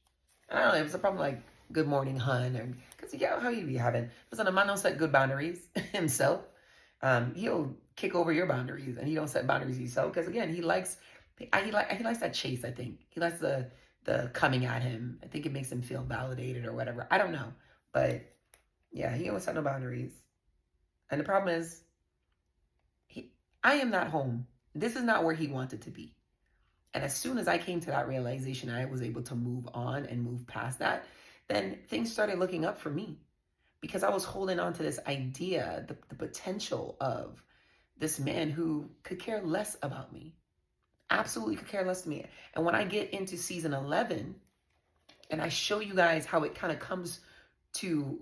I don't know, it was a problem like, good morning, hun. Because how you be having? Listen, a man don't set good boundaries himself. He'll kick over your boundaries, and he don't set boundaries himself. Because again, he likes that chase. I think he likes the coming at him. I think it makes him feel validated or whatever. I don't know, but yeah, he don't set no boundaries. And the problem is, I am not home. This is not where he wanted to be. And as soon as I came to that realization, I was able to move on and move past that. Then things started looking up for me because I was holding on to this idea, the potential of this man who could care less about me, absolutely could care less to me. And when I get into season 11 and I show you guys how it kind of comes to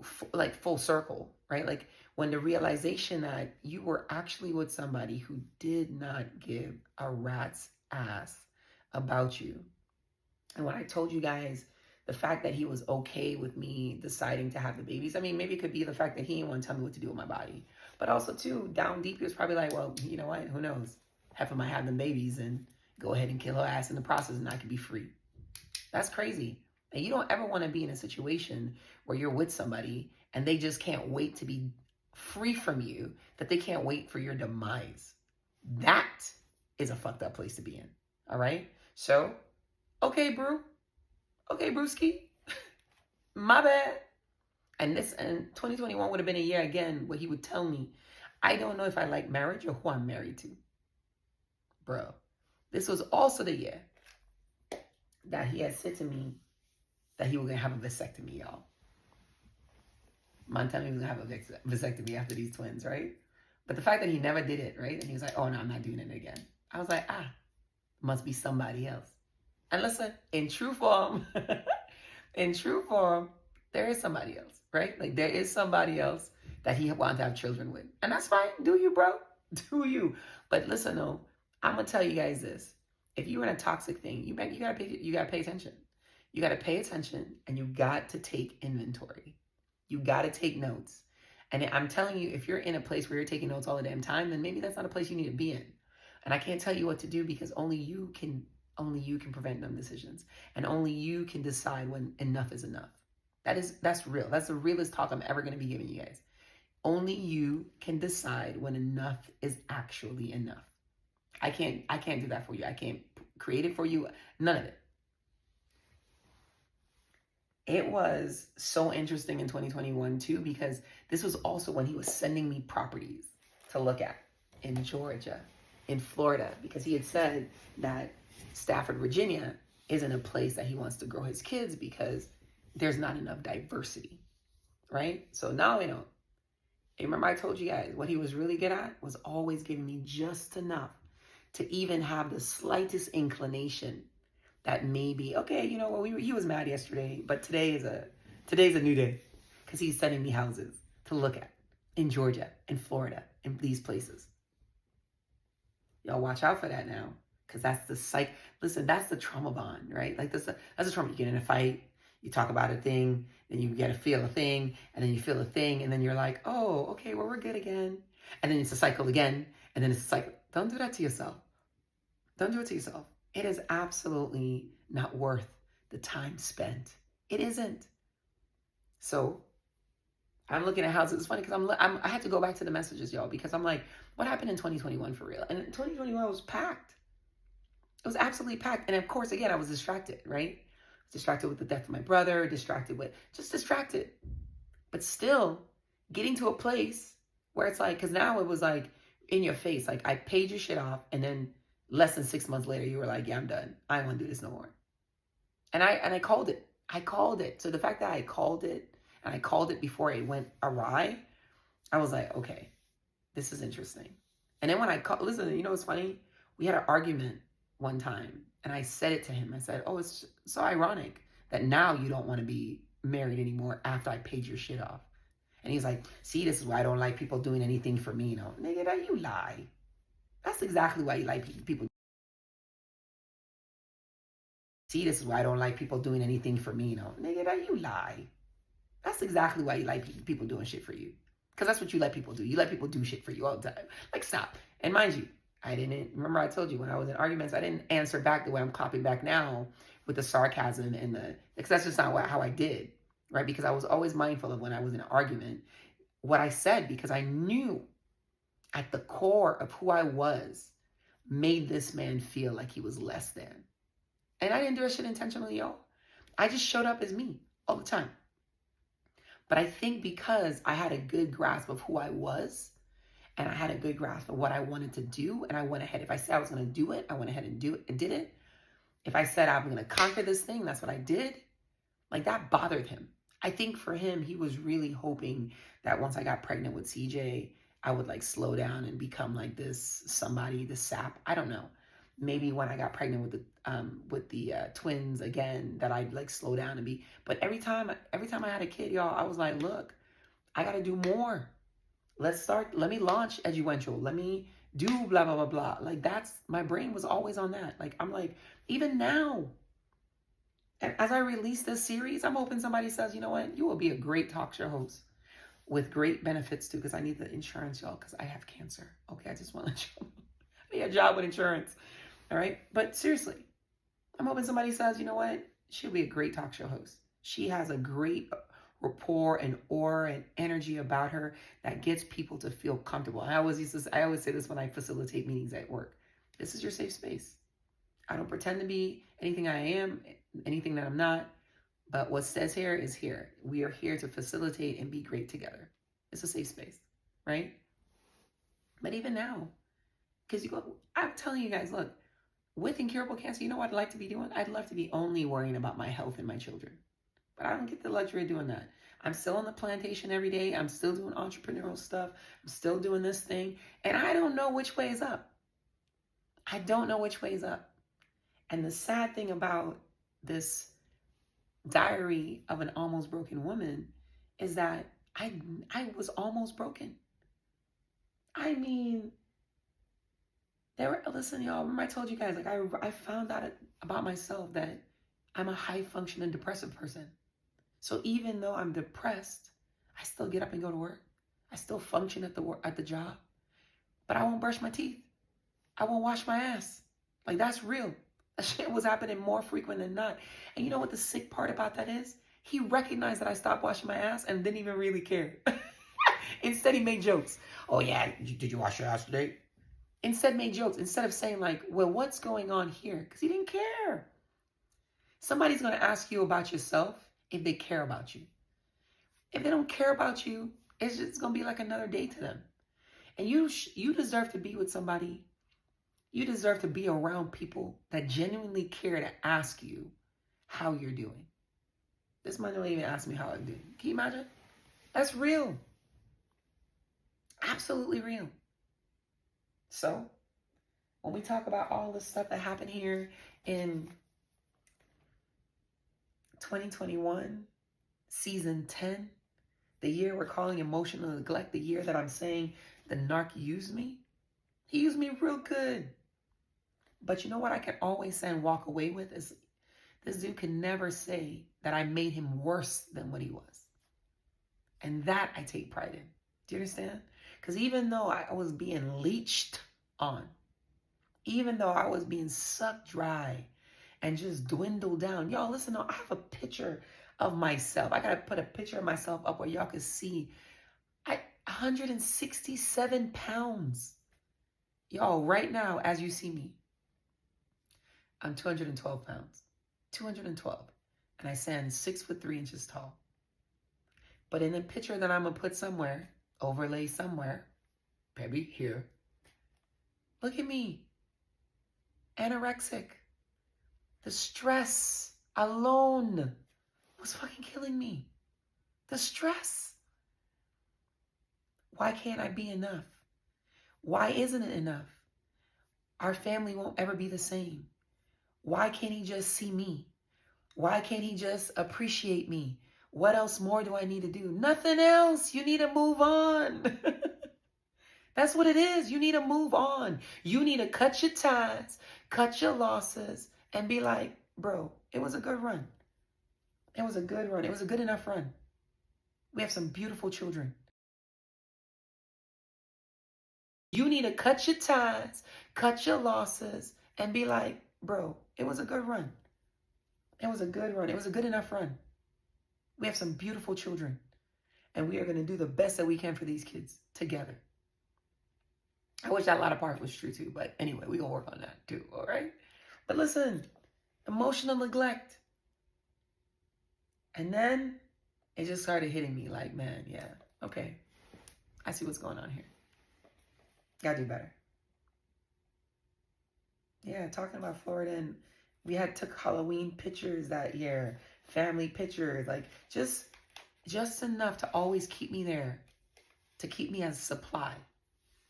full circle, right? Like when the realization that you were actually with somebody who did not give a rat's ass about you. And when I told you guys the fact that he was okay with me deciding to have the babies, I mean, maybe it could be the fact that he didn't want to tell me what to do with my body. But also, too, down deep, he was probably like, well, you know what? Who knows? Heifer might have them babies and go ahead and kill her ass in the process and I could be free. That's crazy. And you don't ever want to be in a situation where you're with somebody and they just can't wait to be free from you, that they can't wait for your demise. That is a fucked up place to be in. All right? So, okay, bro. Okay, brewski. My bad. And 2021 would have been a year again where he would tell me, I don't know if I like marriage or who I'm married to. Bro, this was also the year that he had said to me that he was going to have a vasectomy, y'all. Montana was going to have a vasectomy after these twins, right? But the fact that he never did it, right? And he was like, oh, no, I'm not doing it again. I was like, must be somebody else. And listen, in true form, there is somebody else, right? Like there is somebody else that he wanted to have children with. And that's fine. Do you, bro? Do you? But listen, though, I'm going to tell you guys this. If you're in a toxic thing, you got to pay attention. You got to pay attention and you got to take inventory. You got to take notes. And I'm telling you, if you're in a place where you're taking notes all the damn time, then maybe that's not a place you need to be in. And I can't tell you what to do because only you can prevent dumb decisions. And only you can decide when enough is enough. That's real. That's the realest talk I'm ever going to be giving you guys. Only you can decide when enough is actually enough. I can't do that for you. I can't create it for you. None of it. It was so interesting in 2021 too, because this was also when he was sending me properties to look at in Georgia, in Florida, because he had said that Stafford, Virginia isn't a place that he wants to grow his kids because there's not enough diversity, right? So now I know. Remember I told you guys what he was really good at was always giving me just enough to even have the slightest inclination that maybe, okay, you know what, he was mad yesterday, but today's a new day because he's sending me houses to look at in Georgia, in Florida, in these places. Y'all watch out for that now because that's the listen, that's the trauma bond, right? Like that's the trauma. You get in a fight, you talk about a thing, then you get to feel a thing, and then you feel a thing, and then you're like, oh, okay, well, we're good again. And then it's a cycle again, and then it's a cycle. Don't do that to yourself. Don't do it to yourself. It is absolutely not worth the time spent. It isn't. So I'm looking at houses. It's funny because I had to go back to the messages, y'all, because I'm like, what happened in 2021 for real? And 2021 was packed. It was absolutely packed. And of course, again, I was distracted, right? Distracted with the death of my brother, distracted. But still getting to a place where it's like, because now it was like in your face, like I paid your shit off, and then less than 6 months later, you were like, yeah, I'm done. I don't want to do this no more. And I called it. I called it. So the fact that I called it, and I called it before it went awry, I was like, okay, this is interesting. And then when I called, listen, you know what's funny? We had an argument one time, and I said it to him. I said, oh, it's so ironic that now you don't want to be married anymore after I paid your shit off. And he's like, see, this is why I don't like people doing anything for me. You know, nigga, that you lie. That's exactly why you like people. See, this is why I don't like people doing anything for me. You know, nigga, that you lie. That's exactly why you like people doing shit for you. Because that's what you let people do. You let people do shit for you all the time. Like, stop. And mind you, remember I told you when I was in arguments, I didn't answer back the way I'm copying back now with the sarcasm and because that's just not how I did, right? Because I was always mindful of when I was in an argument, what I said, because I knew at the core of who I was made this man feel like he was less than. And I didn't do that shit intentionally, y'all. I just showed up as me all the time. But I think because I had a good grasp of who I was, and I had a good grasp of what I wanted to do, and I went ahead. If I said I was going to do it, I went ahead and did it. If I said I'm going to conquer this thing, that's what I did. Like, that bothered him. I think for him, he was really hoping that once I got pregnant with CJ, I would like slow down and become like this sap. I don't know. Maybe when I got pregnant with the twins again, that I'd like slow down and be. But every time I had a kid, y'all, I was like, look, I got to do more. Let me launch Eduential. Let me do blah, blah, blah, blah. Like my brain was always on that. Like, I'm like, even now, as I release this series, I'm hoping somebody says, you know what, you will be a great talk show host with great benefits too, because I need the insurance, y'all, because I have cancer. Okay, I just want to let you know. I need a job with insurance. All right. But seriously, I'm hoping somebody says, you know what, she'll be a great talk show host. She has a great rapport and aura and energy about her that gets people to feel comfortable. I always say this when I facilitate meetings at work. This is your safe space. I don't pretend to be anything I am, anything that I'm not. But what says here is here. We are here to facilitate and be great together. It's a safe space, right? But even now, because I'm telling you guys, look, with incurable cancer, you know what I'd like to be doing? I'd love to be only worrying about my health and my children. But I don't get the luxury of doing that. I'm still on the plantation every day. I'm still doing entrepreneurial stuff. I'm still doing this thing. And I don't know which way is up. I don't know which way is up. And the sad thing about this diary of an almost broken woman is that I was almost broken. I mean, listen, y'all, remember I told you guys, like I found out about myself that I'm a high functioning depressive person. So even though I'm depressed, I still get up and go to work. I still function at the job. But I won't brush my teeth. I won't wash my ass. Like, that's real. That shit was happening more frequent than not. And you know what the sick part about that is? He recognized that I stopped washing my ass and didn't even really care. Instead, he made jokes. Oh yeah, did you wash your ass today? Instead made jokes. Instead of saying like, well, what's going on here? Because he didn't care. Somebody's going to ask you about yourself if they care about you. If they don't care about you, it's just going to be like another day to them. And you deserve to be with somebody. You deserve to be around people that genuinely care to ask you how you're doing. This might not even ask me how I'm doing. Can you imagine? That's real. Absolutely real. So, when we talk about all the stuff that happened here in 2021, season 10, the year we're calling emotional neglect, the year that I'm saying the narc used me, he used me real good. But you know what I can always say and walk away with is this dude can never say that I made him worse than what he was. And that I take pride in. Do you understand? Because even though I was being leached on, even though I was being sucked dry and just dwindled down, y'all listen, I have a picture of myself. I got to put a picture of myself up where y'all can see 167 pounds. Y'all, right now, as you see me, I'm 212 pounds. 212. And I stand 6'3" tall. But in the picture that I'm going to put somewhere, overlay somewhere, maybe here, look at me. Anorexic. The stress alone was fucking killing me. The stress. Why can't I be enough? Why isn't it enough? Our family won't ever be the same. Why can't he just see me? Why can't he just appreciate me? What else more do I need to do? Nothing else. You need to move on. That's what it is. You need to move on. You need to cut your ties, cut your losses, and be like, bro, it was a good run. It was a good run. It was a good enough run. We have some beautiful children. You need to cut your ties, cut your losses, and be like, bro, it was a good run. It was a good run. It was a good enough run. We have some beautiful children. And we are going to do the best that we can for these kids together. I wish that latter part was true too. But anyway, we're going to work on that too. All right? But listen, emotional neglect. And then it just started hitting me like, man, yeah, okay. I see what's going on here. Gotta do better. Yeah, talking about Florida, and we took Halloween pictures that year, family pictures, like just enough to always keep me there, to keep me as supply,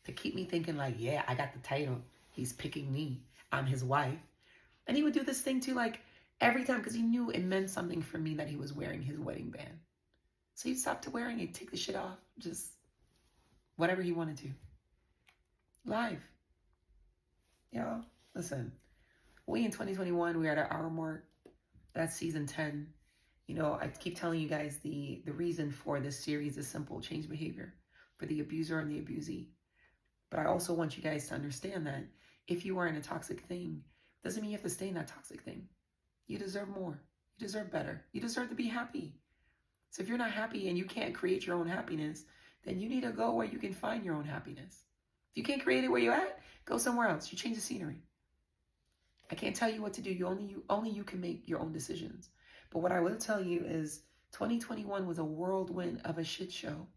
to keep me thinking like, yeah, I got the title. He's picking me. I'm his wife. And he would do this thing too, like every time, because he knew it meant something for me that he was wearing his wedding band. So he'd stop wearing it, take the shit off, just whatever he wanted to. Live. Y'all, listen. We in 2021, we're at our hour mark. That's season 10. You know, I keep telling you guys the reason for this series is simple: change behavior for the abuser and the abusee. But I also want you guys to understand that if you are in a toxic thing, doesn't mean you have to stay in that toxic thing. You deserve more. You deserve better. You deserve to be happy. So if you're not happy and you can't create your own happiness, then you need to go where you can find your own happiness. If you can't create it where you're at, go somewhere else. You change the scenery. I can't tell you what to do. Only you can make your own decisions. But what I will tell you is 2021 was a whirlwind of a shit show.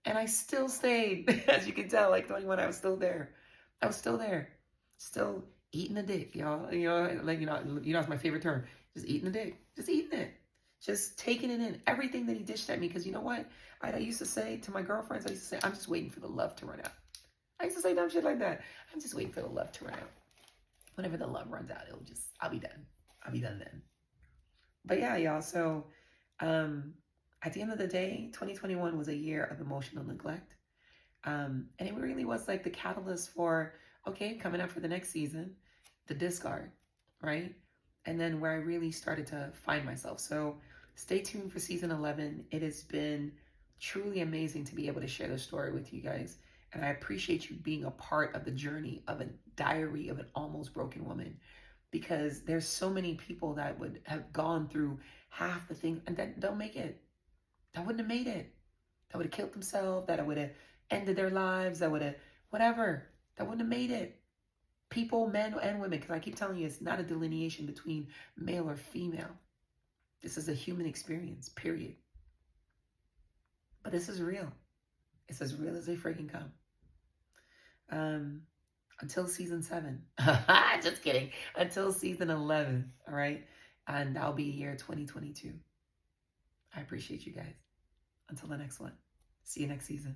And I still stayed. As you can tell, like 21, I was still there. I was still there. Still eating the dick, y'all. It's my favorite term. Just eating the dick. Just eating it. Just taking it in. Everything that he dished at me. Because you know what? I used to say to my girlfriends, I used to say, I'm just waiting for the love to run out. I used to say dumb shit like that. I'm just waiting for the love to run out. Whenever the love runs out, I'll be done. I'll be done then. But yeah, y'all. So, at the end of the day, 2021 was a year of emotional neglect. And it really was like the catalyst for, okay, coming up for the next season, the discard, right? And then where I really started to find myself. So stay tuned for season 11. It has been truly amazing to be able to share the story with you guys. And I appreciate you being a part of the journey of a diary of an almost broken woman, because there's so many people that would have gone through half the things and that don't make it. That wouldn't have made it. That would have killed themselves. That would have ended their lives. That would have, whatever. That wouldn't have made it. People, men and women, because I keep telling you, it's not a delineation between male or female. This is a human experience, period. But this is real. It's as real as they freaking come. Until season 7. Just kidding. Until season 11. All right. And I'll be here 2022. I appreciate you guys. Until the next one. See you next season.